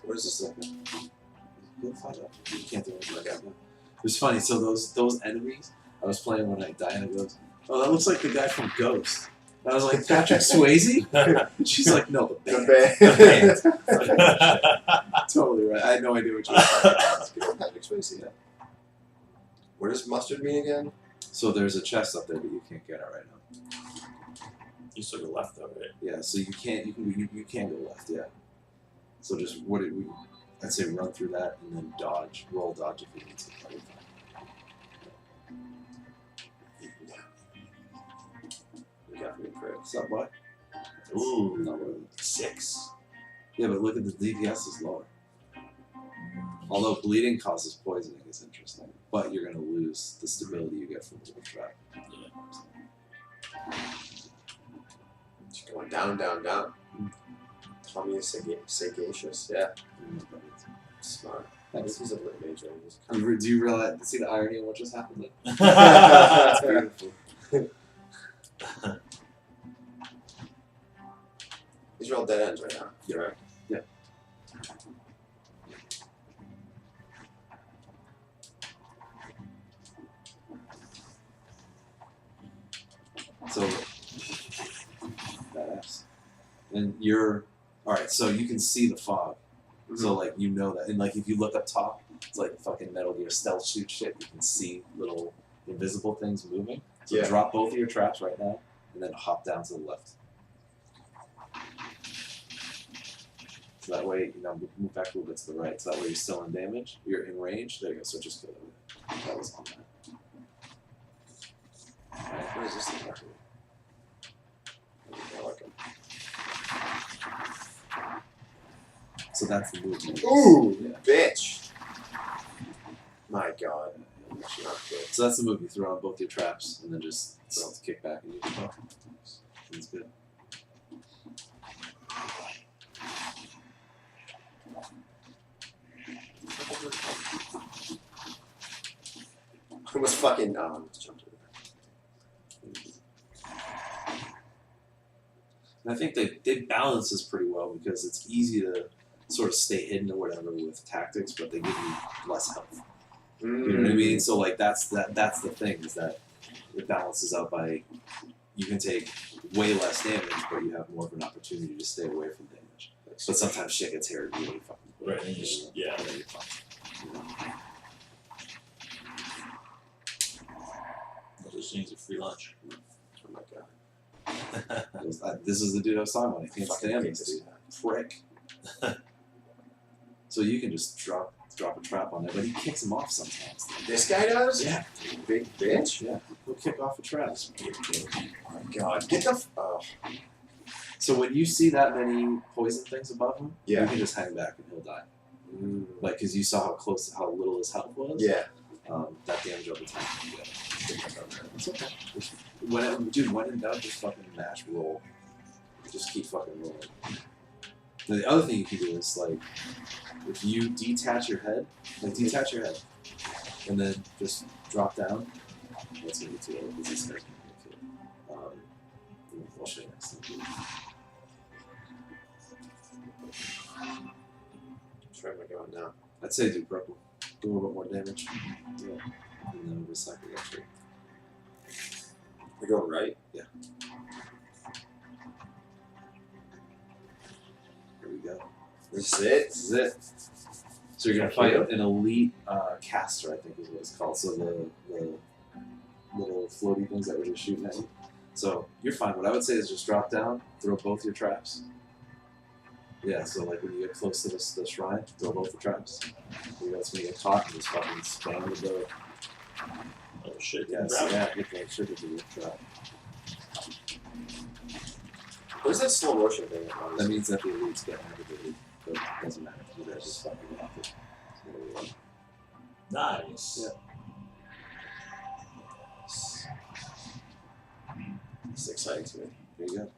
What is this? You'll find out. You can't do anything like that. was funny. So those enemies, I was playing one night. Diana goes, "Oh, that looks like the guy from Ghost." And I was like, "Patrick Swayze?" And she's like, "No, the band." The band. Totally right. I had no idea what you were talking about. That's good. Patrick Swayze. Yeah. What does mustard mean again? So there's a chest up there, but you can't get it right now. You still go left though, right? Yeah, so you can go left. Yeah. So just I'd say run through that and then dodge, roll dodge if you need to. You got me crit. What's up, what? Ooh, Not really. 6. Yeah, but look at the DPS is lower. Although bleeding causes poisoning is interesting, but you're going to lose the stability you get from the wolf trap. Just going down, down, down. Tommy is sagacious. Yeah. Smart. Thanks. He's a lit major. Do you realize? See the irony of what just happened? There? That's Beautiful. These are all dead ends right now. Yeah. Right? Yeah. So badass. And you're alright, so you can see the fog. So like you know that, and like if you look up top, it's like fucking Metal Gear stealth shoot shit. You can see little invisible things moving. So Yeah. drop both of your traps right now, and then hop down to the left. So that way, move back a little bit to the right. So that way you're still in damage. You're in range. There you go. So just kill it. That was on that. Alright, what is this thing? I like him. So that's the movement. Ooh, Yeah. bitch! My God, that's not good. So that's the move. You throw on both your traps, and then just throw the kick back and you just go. That's good. I was fucking just jumped in. And I think they balance this pretty well because it's easy to sort of stay hidden or whatever with tactics, but they give you less health. You know what I mean? So like that's the thing is that it balances out by you can take way less damage, but you have more of an opportunity to stay away from damage. But sometimes shit gets hairy really fucking quick. Right, and you just, yeah. And then you're fucked. You know? Those things are free lunch. Oh my God. This is the dude I was talking about. I can't Fucking stand hate this this dude. Prick. So you can just drop a trap on there, but he kicks him off sometimes. This guy does? Yeah. Big bitch? Yeah. He'll kick off a trap. Oh my God. Get the So when you see that many poison things above him, Yeah. you can just hang back and he'll die. Like, because you saw how little his health was. Yeah. That damage over time. Yeah. It's okay. When in doubt, just fucking mash roll. Just keep fucking rolling. Now, the other thing you can do is like, if you detach your head, and then just drop down. That's gonna be too low because this guy's gonna get killed. I'll show you next time. Where am I going now? I'd say do purple. Do a little bit more damage. Yeah. And then recycle that shit. We're going right? Yeah. Here we go. This is it? This is it. So you're gonna fight an elite caster, I think is what it's called. So the little floaty things that were just shooting at you. So you're fine. What I would say is just drop down, throw both your traps. Yeah, so like when you get close to the shrine, throw both the traps. You know, it's gonna get caught and just fucking spam with the Oh shit. yeah, so yeah, get the sugar to your trap. What is that slow motion thing? That means that the elites get aggravated, but it doesn't matter. You guys just fucking rock it. So there we go. Nice. Yeah. It's exciting to me. There you go.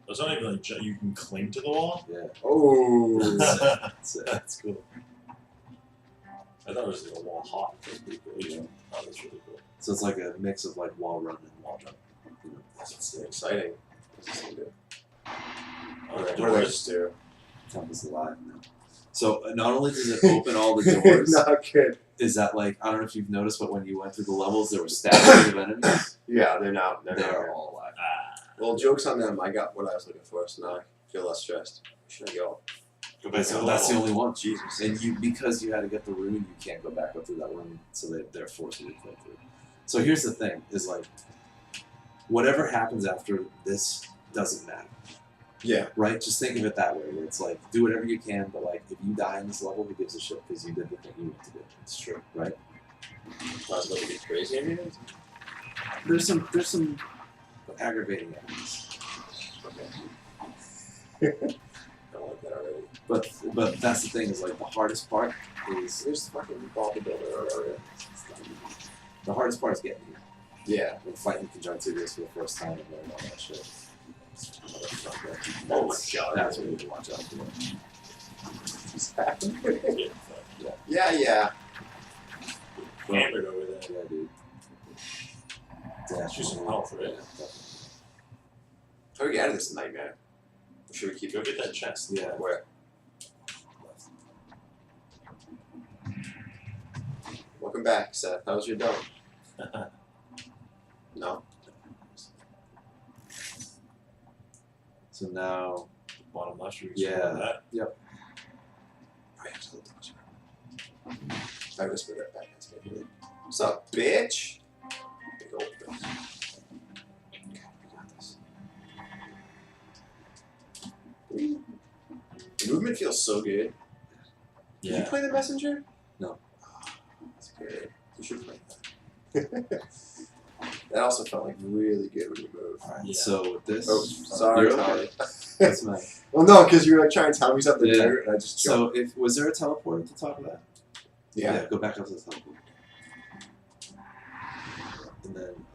It's not even like you can cling to the wall. Yeah, Oh. that's it. That's cool. I thought it was like a wall hop. That's pretty cool. Yeah. Oh, that's really cool. So it's like a mix of like wall run and wall jump. You know, That's exciting. What's this thing do? Oh, What do they doors. just do? Temple's alive now. So not only does it open all the doors, Not good. Is that like, I don't know if you've noticed, but when you went through the levels, there were statues of enemies? Yeah, they're not. They're all alive. Well, joke's on them. I got what I was looking for, so now I feel less stressed. Should I go? Go back So to that's the only one. Jesus. And because you had to get the rune, you can't go back up through that rune, so they're forcing you to go through. So here's the thing: is like, whatever happens after this doesn't matter, Yeah. right? Just think of it that way, where it's like, do whatever you can, but like, if you die in this level, who gives a shit? Because you did the thing you need to do. It's true. Right? Possible to get crazy enemies? There's some aggravating enemies, Okay. I don't like that already. but that's the thing is like the hardest part is There's fucking ball to build area. the hardest part is getting here. Yeah. And fighting conjunctivitis for the first time and learning all that shit. Oh my god. That's what you need to watch out for. What's happening? Yeah. Yeah. Hammered over there. Yeah, dude. That's just some help for it. Yeah, definitely. How do we get out of this nightmare? Or should we keep Go get that chest. Yeah. Where? Welcome back, Seth. How's your dog? No. So now, Bottom mushrooms. Yeah. That. I actually touch it. I whispered that back. What's up, bitch? Big old bitch. Okay, we got this. The movement feels so good. Did you Yeah. play the messenger? No. Oh, that's good. You should play that. That also felt like really good when you moved. alright, Yeah. so with this, Oh, sorry, you're Tommy. okay. That's my. Well, no, because you were like trying to tell me something Yeah. weird, and I just jumped. So was there a teleport at the top of that? Yeah. Go back up to the teleport. And then,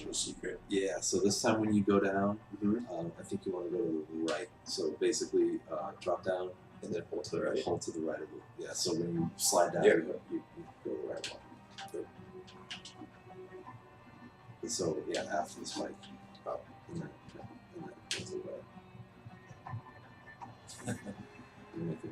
No secret. yeah. So this time when you go down, Mm-hmm. I think you want to go to the right. So basically, drop down And then hold to the right. hold to the right of it. Yeah. So when you slide down, Yeah. you go the right one. And so yeah, after this fight, Oh. and then go to the right. You make it-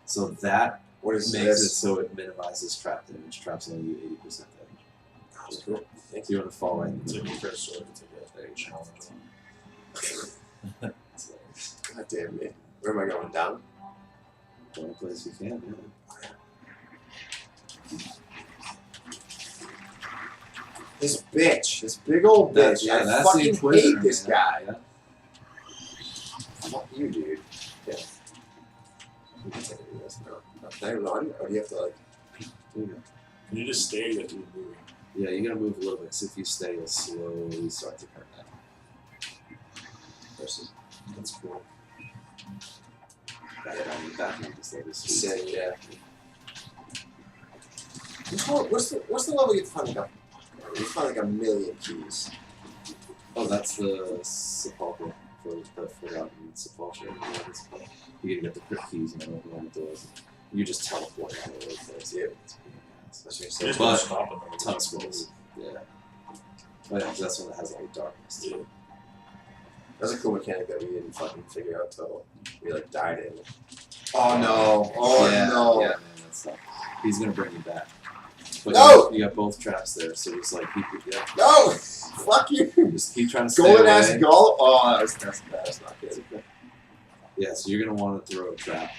So that What is makes this? it so it minimizes trap damage. Traps only do 80% damage. That's cool. Thank So you want to fall right in It's the like middle. your first sword to get There you challenge. go. God damn me. Where am I going? Down? The only place you can, yeah. This bitch. This big old bitch. That's the I fucking Inquisitor, hate this man. guy. Yeah. Fuck you, dude. Yeah. You can take this now. Can I run? Or do you have to, like... There you go. You just stay with you moving. Yeah, you gotta move a little bit. So if you stay, you'll slowly start to turn down. Versus... That's cool. That one is like Sick, yeah. What's the level you find like a... You find like a million keys. Oh, that's the sepulchre for the forgotten sepulchre. You can get the crypt keys and open all the doors. You just teleport all over the place. Yeah. It's pretty nice. That's what you're You saying. just But- don't stop them. Ton of scrolls. Yeah. Oh yeah, 'cause that's one that has all the darkness too. That's a cool mechanic that we didn't fucking figure out till we like died in. Oh no! Oh yeah, no! Yeah, man, that's tough. He's gonna bring you back. But No! you got both traps there, so it's like No! Fuck you! just keep trying to stay Golden away. ass gull. Oh, that's not good. Yeah, so you're gonna want to throw a trap.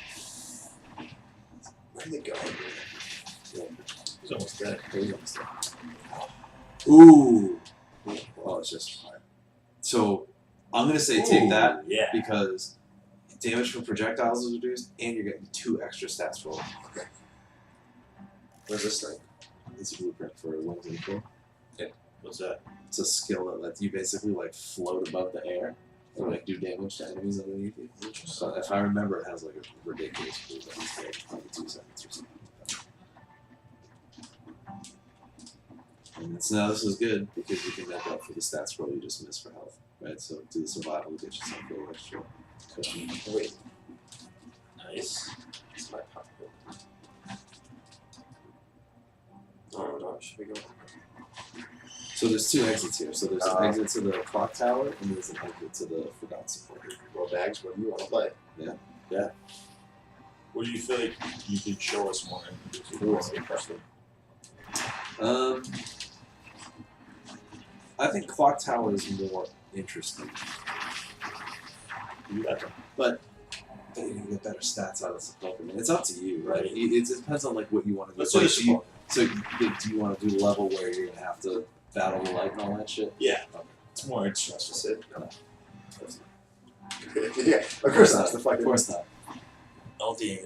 Where did they go? He's almost dead. Ooh. Oh, it's just fine. So I'm gonna say take Ooh, that Yeah. because damage from projectiles is reduced, and you're getting 2 extra stats for it. Where's this thing? It's a blueprint for Wings and Crow. What's that? It's a skill that lets you basically like float above the air and like do damage to enemies underneath you. So if I remember, it has like a ridiculous cooldown. It's like probably 2 seconds or something like that. And it's, now this is good because you can make up for the stats roll you just missed for health, right? So do the survival to get yourself a little extra cushion. Oh, wait, Nice. it's my pocket. Oh no, should we go? So there's 2 exits here. So there's an Uh, exit to the clock tower and there's an exit to the forgotten supporter. Well, bags, what do you want to play? What do you feel like you could show us more? I think Clock Tower is more interesting, You got but you're gonna get better stats out of Sepulchre. Man. It's up to you, right? Right. It depends on like what you want to do. Let's do the Sepulchre. So do you want to do the level where you're gonna have to battle the light and all that shit? Yeah. Okay. It's more interesting. Yeah, of course not. Of course not. I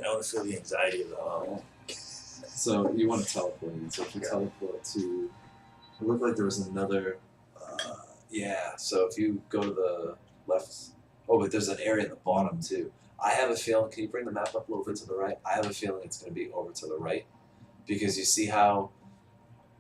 don't feel the anxiety of the. So you want to teleport in. So if you teleport to, it looked like there was another. Yeah. So if you go to the left, but there's an area at the bottom too. I have a feeling. Can you bring the map up a little bit to the right? I have a feeling it's going to be over to the right, because you see how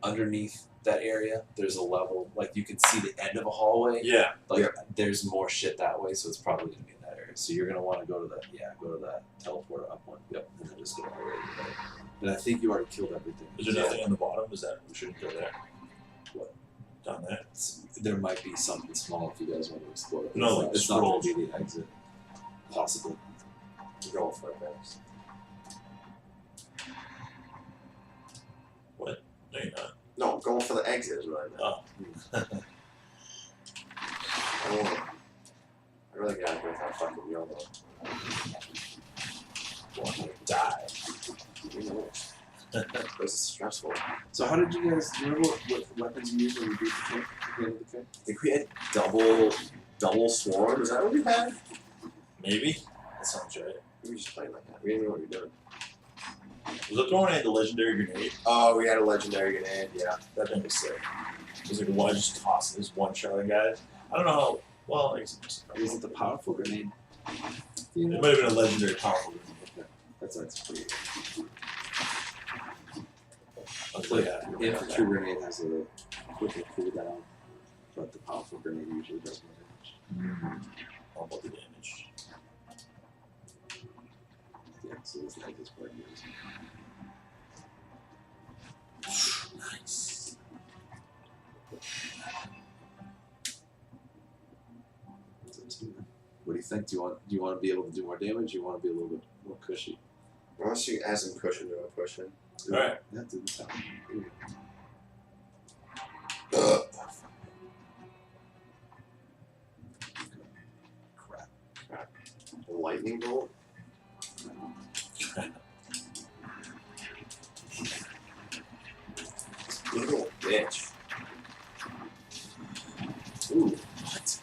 underneath that area there's a level, like you can see the end of a hallway. Yeah. Like there's more shit that way, so it's probably going to be in that area. So you're going to want to go to that teleporter up one. Yep. And then just go all the way to the right. And I think you already killed everything. Is there nothing on the bottom? Is that we shouldn't go there? What? Down there? There might be something small if you guys want to explore it. No, it's not going scrolls. to be the exit. Possibly. You're going for it, guys. What? No, you're not. No, I'm going for the exit is what I meant. Oh. I don't want to. I really gotta go with that fucking YOLO. Well, I'm gonna die. You know, this is stressful. So how did you guys? Do you remember what weapons you used when you beat the king? At the end of the king? I think we had double swarm. Is that what we had? Maybe? That sounds right. We were just playing like that. We didn't know what we were doing. Was it throwing in the legendary grenade? Oh, we had a legendary grenade. Yeah. That thing was sick. It was like one just tossing this one shot at guys. I don't know how. Well, I guess Was it the powerful grenade? it might have been a legendary powerful grenade. Okay. That's pretty good. Like, yeah, Infantry grenade has a quicker cooldown, but the powerful grenade usually does more damage. All about the damage. Yeah, so this like is quite good. Nice. What do you think? Do you want to be able to do more damage? Or you want to be a little bit more cushy? Why don't you add some cushion to a cushion? Alright. Yeah, do the top. Crap. A lightning bolt? Little bitch. Ooh, what?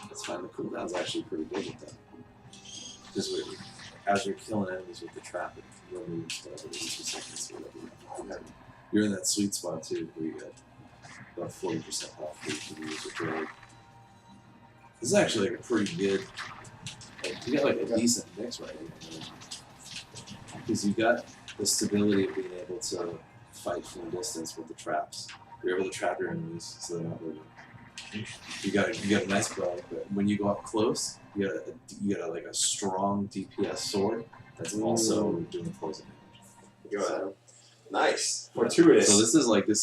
That's fine. The cooldown's actually pretty good with that. Because as you're killing enemies with the trap, it removes whatever it is, 2 seconds or whatever. You're in that sweet spot too, where you get about 40% off for each of these with drag. This is actually like a pretty good. Like, you got like a decent mix right here. Because you got the stability of being able to fight from a distance with the traps. You're able to trap your enemies so they're not moving. You got a nice bow, but when you go up close, you got like a strong DPS sword that's also doing poison damage. Go ahead. Nice. Fortuitous. So this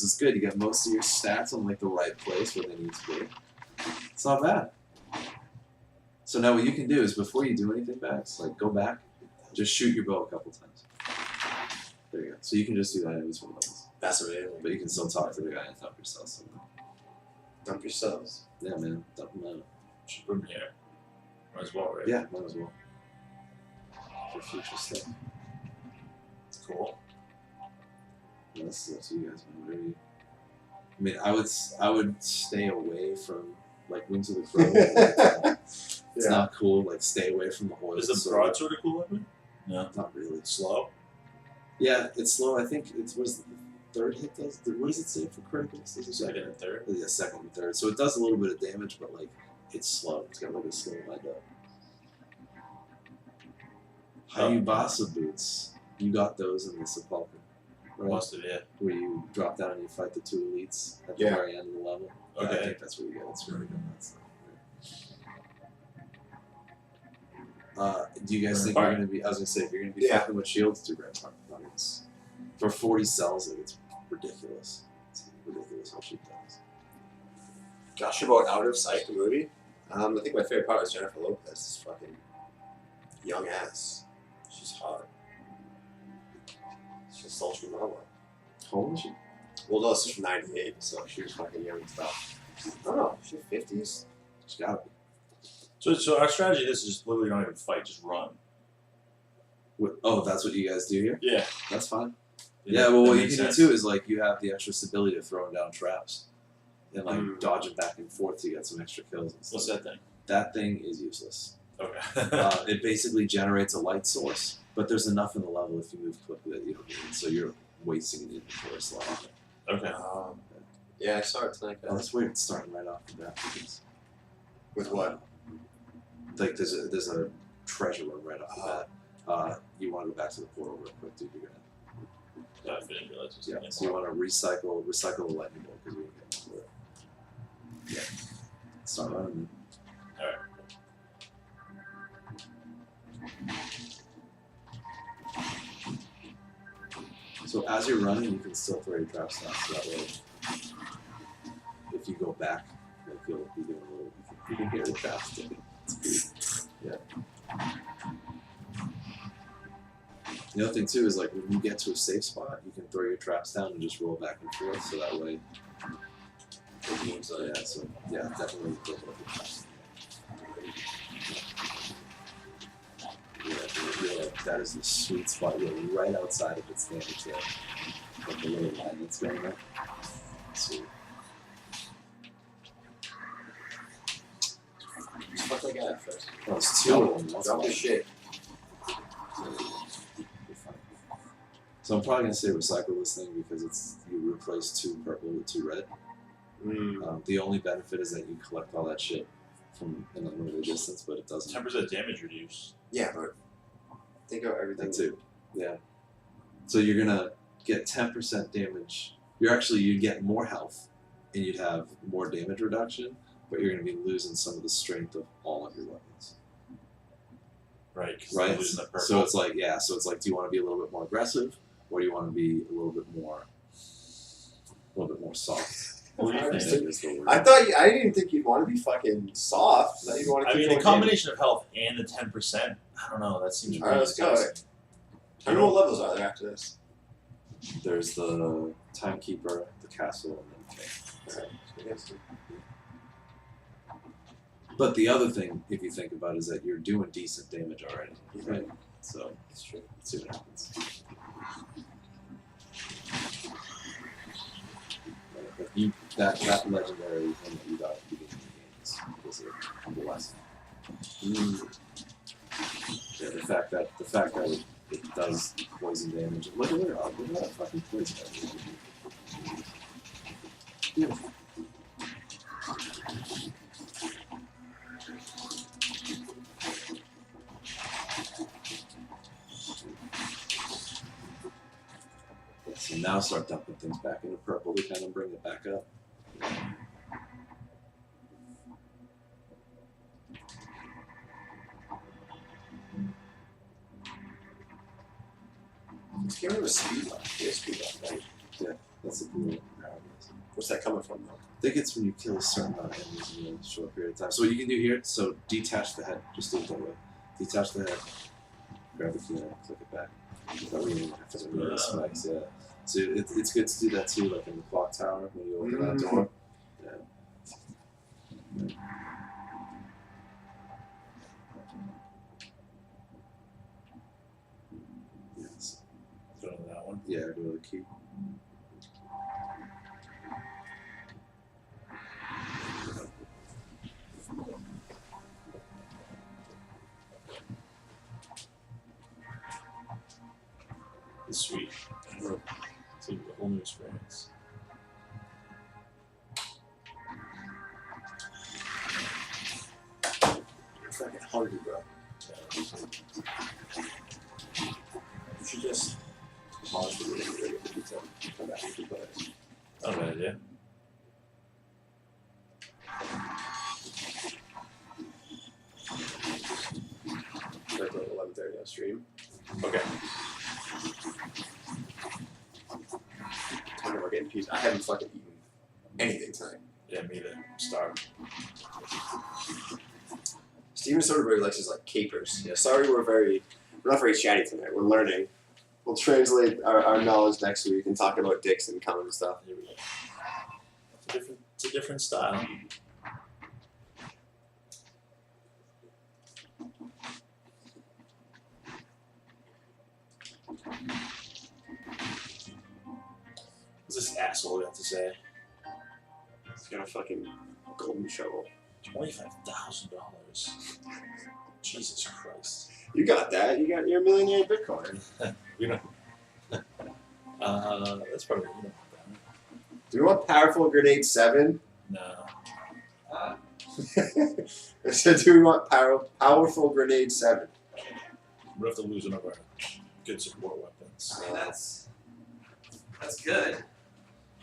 is good. You got most of your stats on like the right place where they need to be. It's not bad. So now what you can do is before you do anything, Bax, like go back, just shoot your bow a couple times. There you go. So you can just do that in these one levels. That's amazing. But you can still talk to the guy and dump yourself somewhere. Dump yourselves. Yeah, man. Dump them out. Should put them here. Might as well, right? Yeah, might as well. For future stuff. Cool. Yeah, this is up to you guys, man. Whatever you. I mean, I would stay away from like Wings of the Crow. It's not cool. Like, stay away from the horse. Is the broadsword a cool weapon? No. Not really. Slow? Yeah, it's slow. I think it was the third hit does. What does it say for criticals? Is it Second and third? Yeah, second and third. So it does a little bit of damage, but like it's slow. It's got like a slow wind up. Hayubasa boots. You got those in the Sepulchre, right? Must have, yeah. Where you drop down and you fight the 2 elites at the Yeah. very end of the level. Yeah, Okay. I think that's where you get it. It's really good. That's do you guys think you're Alright. going to be, I was going to say, if you're going to be Yeah. fucking with shields, do Grand Targets. For 40 cells, like, it's ridiculous. It's ridiculous how cheap that is. Gosh, about Out of Sight, the movie? I think my favorite part was Jennifer Lopez. This fucking young ass. She's hot. She's a sultry mama. How old is she? Well, no, this is from '98, so she was fucking young and stuff. I don't know. She's 50s. She's gotta be. So our strategy. This is just literally don't even fight. Just run. Oh, that's what you guys do here? Yeah. That's fine. Yeah, Yeah, well, that what you makes can sense. do too is like you have the extra stability of throwing down traps and like dodging back and forth to get some extra kills and stuff. What's that thing? That thing is useless. Okay. It basically generates a light source, but there's enough in the level if you move quickly that you don't need it, so you're wasting an inventory slot. Okay. Yeah, I saw it tonight. Oh, that's weird. It's starting right off the bat. Because, With what? like there's a treasure room right off the bat. You want to go back to the portal real quick, dude. You're gonna. I didn't realize it was Yeah. in So you want to recycle the lightning bolt because you're gonna get more. Yeah. Start running. Alright. So as you're running, you can still throw your traps down. So that way, if you go back, like you'll be doing a little. You can hear the traps ticking. It's cool. Yeah. The other thing too is like when you get to a safe spot, you can throw your traps down and just roll back and forth. So that way, yeah. So yeah, definitely throw both your traps. Yeah, that is the sweet spot. You're right outside of its damage there. Like the little line that's going there. Sweet. Just fuck that guy at first. Oh, it's two of them. That's Drop why. your shit. So I'm probably gonna say recycle this thing because it's you replace 2 purple with 2 red. The only benefit is that you collect all that shit from an unlimited distance, but it doesn't. 10% damage reduce. Yeah, but think of everything. That too. Yeah. So you're gonna get 10% damage. You'd get more health, and you'd have more damage reduction, but you're gonna be losing some of the strength of all of your weapons. Right. 'Cause Right. they're losing the purple. So it's like do you want to be a little bit more aggressive, or do you want to be a little bit more soft? What do you think? Is the word. I didn't even think you'd want to be fucking soft. I thought you'd want to I keep mean, going the combination of health and the 10%. I don't know. That seems. Alright, let's go. disgusting. I don't know what levels are there after this. There's the timekeeper, the castle, and then the king. Alright, I guess. But the other thing, if you think about it, is that you're doing decent damage already, right? So That's true. let's see what happens. But that legendary thing that you got at the beginning of the game was a blessing. Yeah, the fact that it does poison damage. And look at that fucking poison damage. Beautiful. So now start dumping things back into purple to kind of bring it back up. This game was speed up. Yeah, speed up, right? That's a cool power. Where's that coming from, though? I think it's when you kill a certain amount of enemies in a short period of time. So what you can do here, so detach the head. Just do it that way. Detach the head. Grab the key and click it back. That way you don't have to remove the spikes, yeah. So it's good to do that too, like in the clock tower when you open that door. Yeah. Yes. Go to that one. Yeah, go to the key. It's sweet. It's a whole new experience. I'm fucking hungry, bro. You should just pause the video and get the pizza. Come back and keep it. Not a bad idea. Like 11:30 on stream. Okay. Time we're getting pizza. I haven't fucking eaten anything tonight. Yeah, me either. I'm starved. Steven Soderbergh likes his like capers. Yeah, sorry, we're not very chatty tonight. We're learning. We'll translate our knowledge next week and talk about dicks and cum and stuff. Here we go. It's a different style. What's this asshole got to say? He's got a fucking golden shovel. $25,000. Jesus Christ. You got that. You're a millionaire in Bitcoin. We don't. That's probably you know. Do we want powerful grenade 7? No. I said, do we want powerful grenade 7? We have to lose one of our good support weapons. I mean, that's good.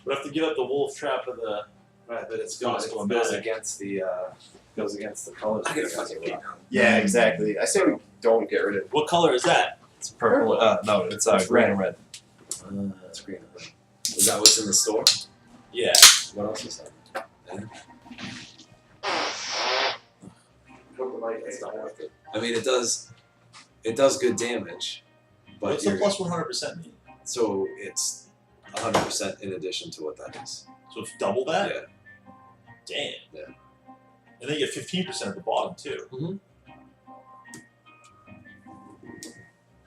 We have to give up the wolf trap of the. Right, but it Cost goes back. against the colors. I gotta fucking pee now. Yeah, exactly. I say we don't get rid of it. What color is that? It's purple. No, it's green and red. It's green and red. Is that what's in the store? Yeah. What else is that? It's not worth it. I mean, it does good damage, but What's the plus 100% mean? so it's 100% in addition to what that is. So it's double that? Yeah. Damn. Yeah. And they get 15% at the bottom too. Mm-hmm.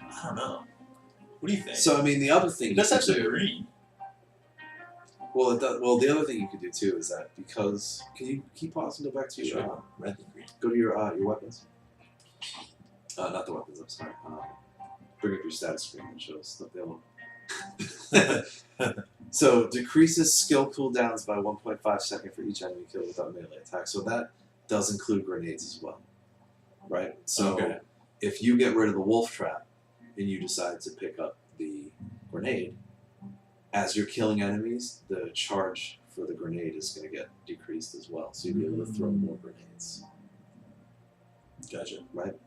I don't know. What do you think? So I mean, the other thing That's you could actually do. green. Well, it does, well, the other thing you could do too is that because can you keep pausing and go back to your Sure. Red and green. go to your weapons. Not the weapons. I'm sorry. Bring up your status screen and show us the available. So decreases skill cooldowns by 1.5 seconds for each enemy killed without melee attack. So that does include grenades as well, right? So Okay. if you get rid of the wolf trap and you decide to pick up the grenade, as you're killing enemies, the charge for the grenade is going to get decreased as well. So you'll be able to throw more grenades. Gotcha. Right?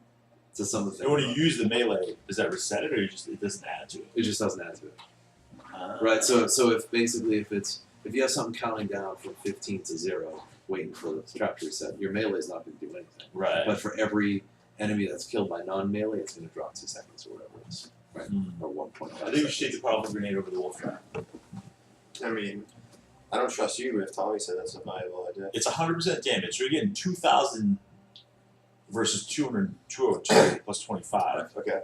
So some of the And when you use the melee, does that reset it or it doesn't add to it? it just doesn't add to it. Right. So if you have something counting down from 15 to 0, waiting for the trap to reset, your melee is not going to do anything. Right. But for every enemy that's killed by non-melee, it's going to drop 2 seconds or whatever it is. Right. Or 1.5. I think we should take the powerful grenade over the wolf trap. I mean, I don't trust you if Tommy said that's a viable idea. It's 100% damage. So you're getting 2,000 versus 202 plus 25. Okay.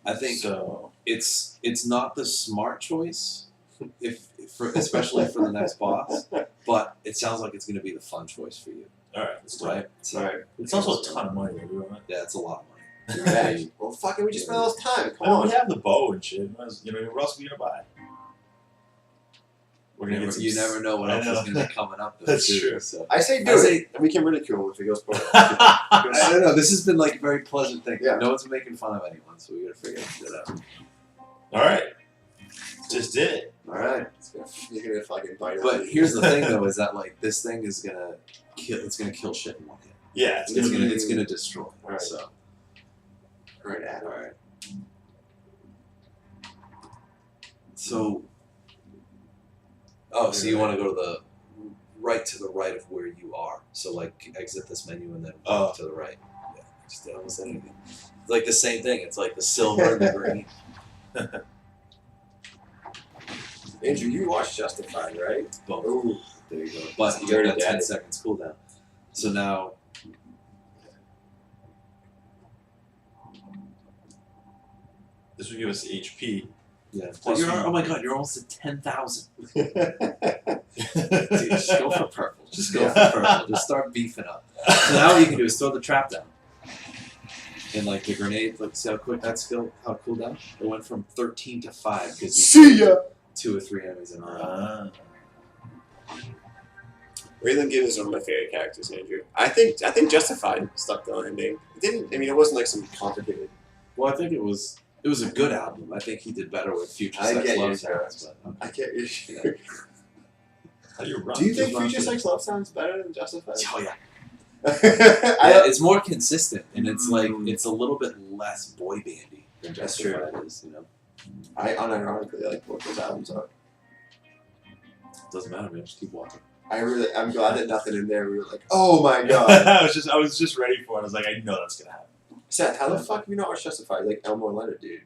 I think So it's not the smart choice, especially for the next boss. But it sounds like it's going to be the fun choice for you, all right, let's do right? it. So, Alright. It's also a ton of money. Though, right? yeah, it's a lot of money. Yeah. Well, fucking, we just spent all this time. Come I mean, on. we have the bow and shit. You know, what else are we gonna buy? We're gonna get some. You never know what I else know. is going to be coming up. Though, That's too, true. So. I say do I it, say- and we can ridicule him if he goes poorly. I don't know. This has been like a very pleasant thing. Yeah. No one's been making fun of anyone, so we got to figure it out. All right, just did it. Alright. You're gonna fucking bite it. But here's the thing, though, is that like this thing is gonna kill. It's gonna kill shit in one hit. Yeah, It's gonna destroy. Alright. So Alright, Adam. all right. So. Oh, so you want to go to the right of where you are. So like exit this menu and then walk to the right. Yeah, just don't say anything. It's like the same thing. It's like the silver and the green. Andrew, you watched Justified, right? Boom. Ooh. There you go. But you Dirty got 10 Daddy. seconds cooldown. So now. this will give us HP. Yeah. Plus You're, you- oh my god, you're almost at 10,000. Dude, just go for purple. Just go for purple. Just start beefing up. So now what you can do is throw the trap down. And like the grenade, like see how quick that skill, how it cooled down? It went from 13 to 5 because you See ya! 2 or 3 enemies in a row. Raylan Gibb is one of my favorite characters, Andrew. I think Justified stuck the landing. It didn't. I mean, it wasn't like some complicated. Well, I think it was a good album. I think he did better with Future I Sex get Love you, Sounds. But, I can't. Yeah. How do you run? Do you think Just run Future through. Sex Love sounds better than Justified? oh yeah. I, It's more consistent, and it's like Mm. it's a little bit less boy bandy than That's true. Justified is. You know, I unironically like both those albums. Up. doesn't matter, man. Just keep walking. I'm glad that nothing in there. We were like, oh my god. I was just ready for it. I was like, I know that's gonna happen. Seth, how the fuck do you not watch Justified? Like Elmore Leonard, dude.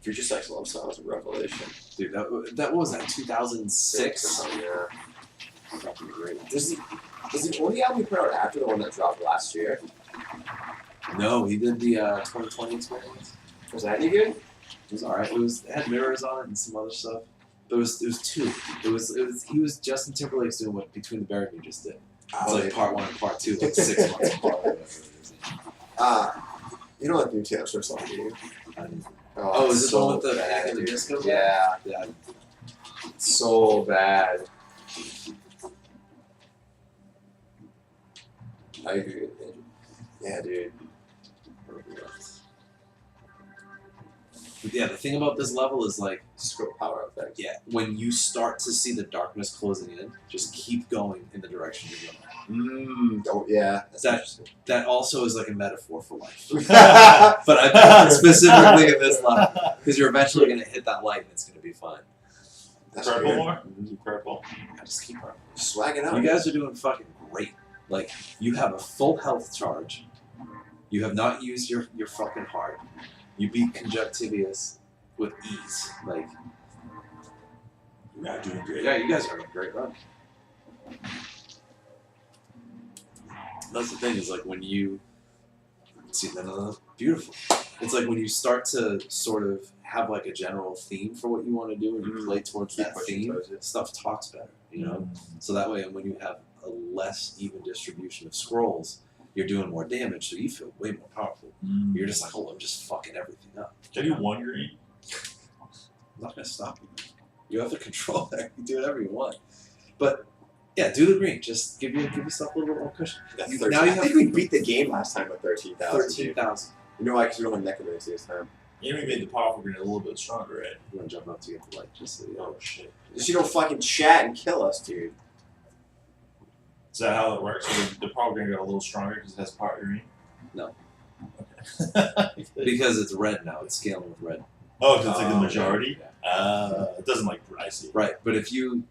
Future Sex Love Song was a revelation. Dude, that was that 2006. Yeah. Fucking great. Does the only album he put out after the one that dropped last year? No, he did the 2020 experience. Was that any good? It was alright. It had mirrors on it and some other stuff. But it was two. He was Justin Timberlake's doing what Between the Buried and Me just did. It's like part 1 and part 2, like 6 months apart. Or whatever it is. You don't like the new Taylor Swift song, do you? Oh, is it so the one with the bad, the disco? Yeah. Yeah. It's so bad. I agree with you. Yeah, dude. But yeah, the thing about this level is like, Just go power effect. yeah, when you start to see the darkness closing in, just keep going in the direction you're going. Oh, yeah. That's That- interesting. That also is like a metaphor for life. That's But I think specifically in this level, because you're eventually going to hit that light and it's going to be fine. Purple weird. more? Purple. I just keep purple. Swagging out. You guys are doing fucking great. Like, you have a full health charge. You have not used your fucking heart. You beat Conjunctivius with ease. Like, You're not doing great. yeah, you guys are on a great run. That's the thing, is like when you see beautiful. It's like when you start to sort of have like a general theme for what you want to do and you play towards Keep that pushing theme, towards it. stuff talks better, you know? So that way, and when you have a less even distribution of scrolls, you're doing more damage, so you feel way more powerful. You're just like, oh, I'm just fucking everything up. Can I do 1 green? I'm not gonna stop you. You have the control there. You do whatever you want. But yeah, do the green. Just give yourself a little bit more cushion. Now you I think we beat the game last time with 13,000. 13,000. You know why? Because we don't have necromancy this time. And we made the powerful green a little bit stronger, right? You want to jump up to get the light, just so you know. Oh shit. Just you don't fucking chat and kill us, dude. Is that how it works? So the powerful green got a little stronger because it has power green? No. Okay. Because it's red now. It's scaling with red. Oh, so it's like the Oh, majority? Yeah. It doesn't like I see. Right, but if you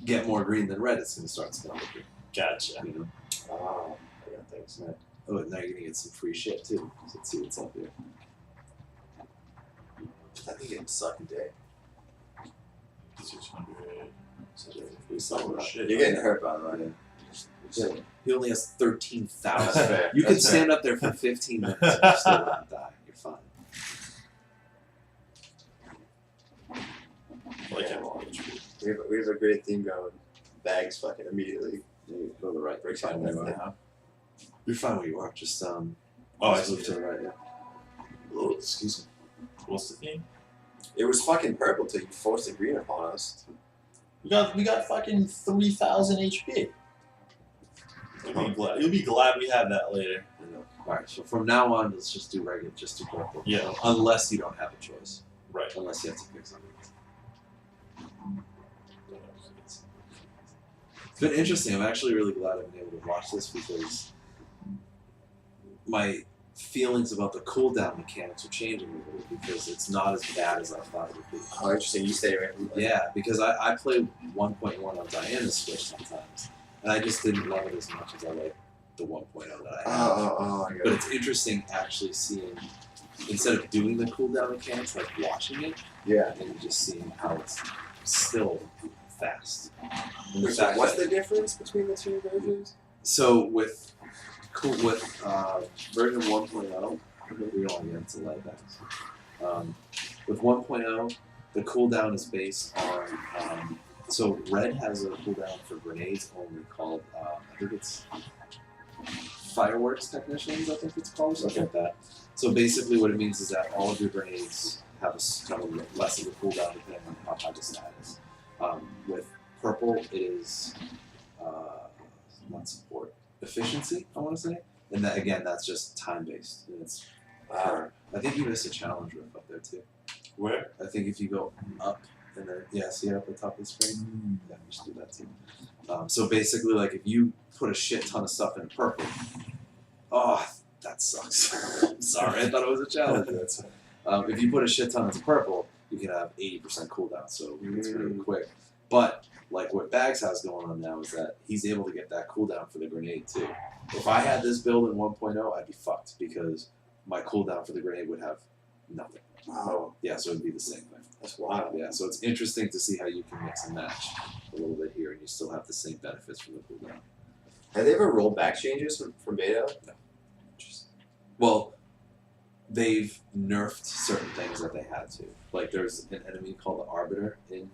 get more green than red, it's going to start scaling with green. Gotcha. You know? Oh, I got things. Right. Oh, and now you're going to get some free shit, too. So let's see what's up here. I think it's sucking day. 600. We saw Oh, that. shit. You're getting hurt, by the way. Yeah. He only has 13,000. That's fair. You can That's stand up there for 15 minutes and you still won't die. You're fine. Like I want HP. We have a great theme going. Bags fucking immediately. Yeah, you go to the right. You're Breaks fine down where you that are. You're fine where you are. Just Oh, I just see. move to the right. Yeah. Oh, excuse me. What's the theme? It was fucking purple till you forced the green upon us. We got fucking 3,000 HP. You'll be glad we have that later. I know. All right. So from now on, let's just do regular. Just do purple. Yeah. Unless you don't have a choice. Right. Unless you have to pick something. It's been interesting. I'm actually really glad I've been able to watch this because my feelings about the cooldown mechanics are changing a little because it's not as bad as I thought it would be. Oh, interesting. You stay right. Yeah, because I play 1.1 on Diana's Switch sometimes, and I just didn't love it as much as I like the 1.0 that I have. Oh, I But got it. it's interesting actually seeing, instead of doing the cooldown mechanics, like watching it, Yeah. and just seeing how it's still fast. And the So fact what's that- the difference between the two versions? So with version 1.0, we don't get into light backs. With 1.0, the cooldown is based on so red has a cooldown for grenades only called I think it's fireworks technicians. I think it's called or something like that. So basically, what it means is that all of your grenades have kind of less of a cooldown depending on how high the stat is. With purple, it is not support. Efficiency, I want to say, and that again, that's just time based. And it's I think you missed a challenge riff up there too. Where? I think if you go up and then see it up at the top of the screen, yeah, just do that too. So basically, like if you put a shit ton of stuff in purple, oh, that sucks. I'm sorry, I thought it was a challenge. If you put a shit ton into purple, you can have 80% cooldown, so it's really quick. But like what Bags has going on now is that he's able to get that cooldown for the grenade too. If I had this build in 1.0, I'd be fucked because my cooldown for the grenade would have nothing. Wow, Yeah, so it'd be the same thing. that's wild. Yeah, so it's interesting to see how you can mix and match a little bit here, and you still have the same benefits from the cooldown. Have they ever rolled back changes from beta? No. Well, they've nerfed certain things that they had to. Like there's an enemy called the Arbiter in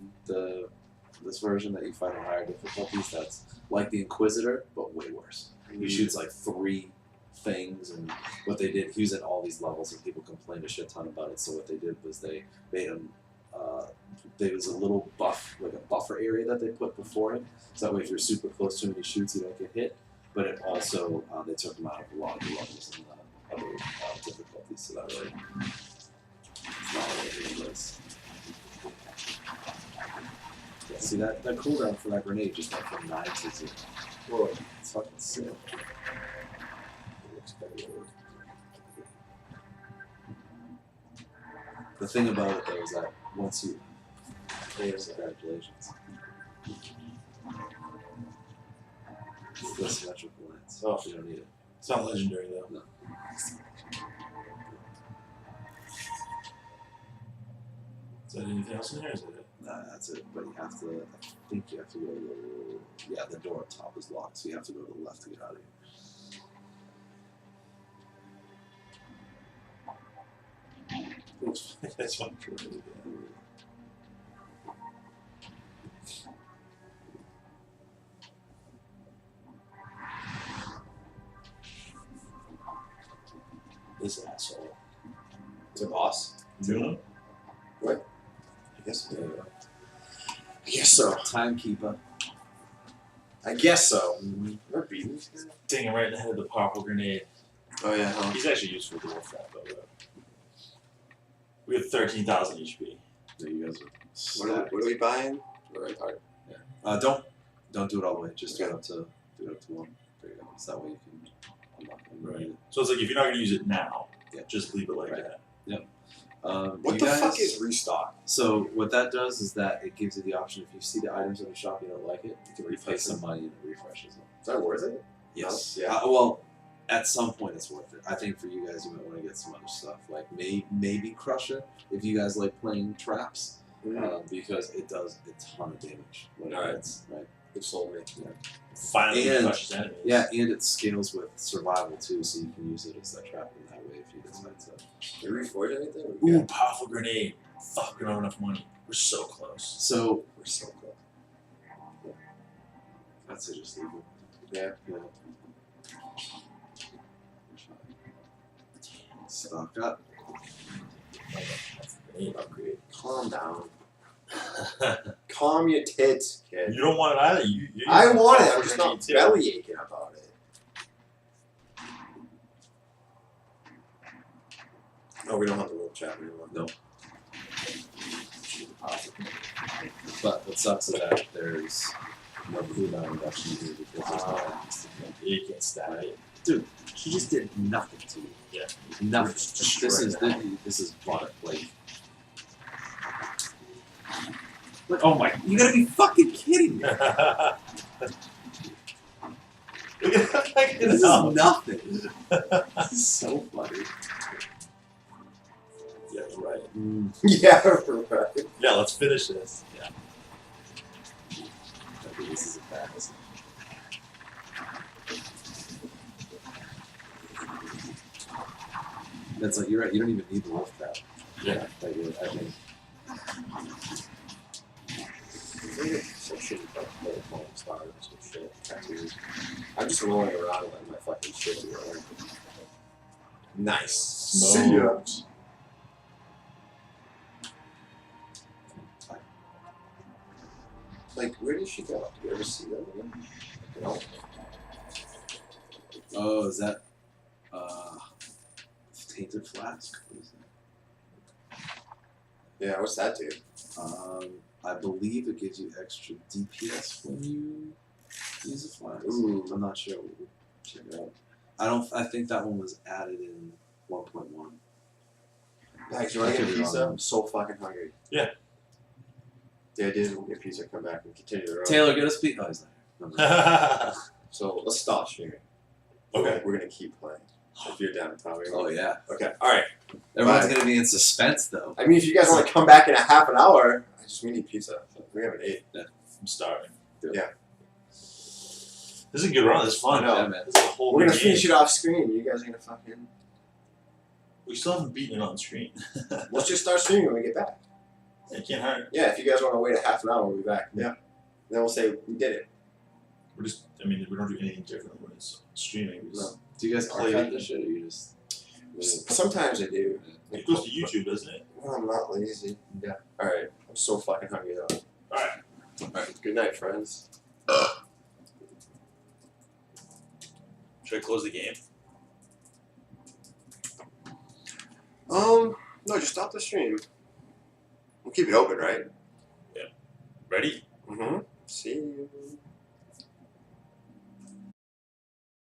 this version that you fight on higher difficulties. That's like the Inquisitor, but way worse. He shoots like 3 things, and what they did, he was at all these levels, and people complained a shit ton about it. So what they did was they made him. There was a little buff, like a buffer area that they put before him, so that way if you're super close to him and he shoots, you don't get hit. But it also they took him out of a lot of the levels and other difficulties, so that way it's not really was. Yeah, see that cooldown for that grenade just went from 9 to 0. Whoa. It's fucking sick. The thing about it though is that once you congratulations. The symmetrical lens. Oh. You don't need it. It's not legendary though. No. Is that anything else in here? Is that it? Nah, that's it. But you have to. I think you have to go to the. Yeah, the door up top is locked, so you have to go to the left to get out of here. That's not true. This asshole. It's a boss. Tuna? I guess. I guess so. Timekeeper. I guess so. Mm-hmm. We're beating this guy. Ding him right in the head with the powerful grenade. Oh yeah. Huh? He's actually useful to wolf trap, but we have 13,000 HP. Yeah, you guys are. What are we buying? The right part. Don't do it all the way. Just do it up to 1. There you go. So that way you can unlock it. Right. So it's like if you're not going to use it now, Yeah. just leave it like Right. that. What you the guys, fuck is restock? So what that does is that it gives you the option if you see the items in the shop you don't like it, you can repay Refresh some them. money and it refreshes them. Is that worth it? Yes. No? Yeah. Well, at some point it's worth it. I think for you guys, you might want to get some other stuff like maybe Crusher if you guys like playing traps, because it does a ton of damage when Alright. it hits. Right. You sold me. Finally, And- crushes enemies. Yeah, and it scales with survival too, so you can use it as a trap in that way if you decide to. Did we reforge anything? Ooh, powerful grenade. Fuck, we don't have enough money. We're so close. So We're so close. I'd say just leave it. Yeah. Stock up. Grenade upgrade. Calm down. Calm your tits, kid. You don't want it either. You I want it. powerful I'm just grenade not too. belly aching about it. Oh, we don't have the little chat anymore. No. But what sucks is that there's no cooldown reduction here because there's no items to kill. You can't stack it. Dude, she just did nothing to you. Yeah. Nothing. Just This is destroyed this is boilerplate. Like, oh my! You gotta be fucking kidding me! Look at that fucking This is hell. nothing. This is so funny. Yeah, you're right. Yeah, right. Yeah, let's finish this. Yeah. Okay, this is embarrassing. That's like you're right. You don't even need the wolf trap. Yeah. Like, I think. Some shit about the stars and some shit. Tattoos. I'm just rolling around and letting my fucking shit be rolling. Nice. See ya. Smoked. Like, where did she go? Do you ever see them again? No. Oh, is that tainted flask? What is that? Yeah, what's that do? I believe it gives you extra DPS when you use a flask. Ooh. I'm not sure. We'll check it out. I think that one was added in 1.1. Guys, you wanna get a Could be pizza? wrong. I'm so fucking hungry. The idea is we'll get pizza, come back, and continue the road. Taylor, get us pizza. Oh, he's not here. So let's stop streaming. Okay. We're gonna keep playing. If you're down, Tommy. Oh yeah. Okay. All right. Everyone's Bye. gonna be in suspense though. I mean, if you guys want to come back in a half an hour, we need pizza. We haven't ate. I'm starving. Yeah. This is a good run. This is fun. I know. Yeah, man. This is a whole We're new gonna finish game. it off screen. You guys are gonna fucking. We still haven't beaten it on screen. Let's just start streaming when we get back. It can't hurt. Yeah. If you guys want to wait a half an hour, we'll be back. Yeah. Then we'll say we did it. We're just. I mean, we don't do anything different when it's streaming. We just, No. Do you guys Play- archive this shit, or you just? Sometimes I do. It goes to YouTube, doesn't it? Well, I'm not lazy. Yeah. All right. I'm so fucking hungry though. All right. All right. Good night, friends. Should I close the game? No, just stop the stream. We'll keep it open, right? Ready? Mm-hmm. See you.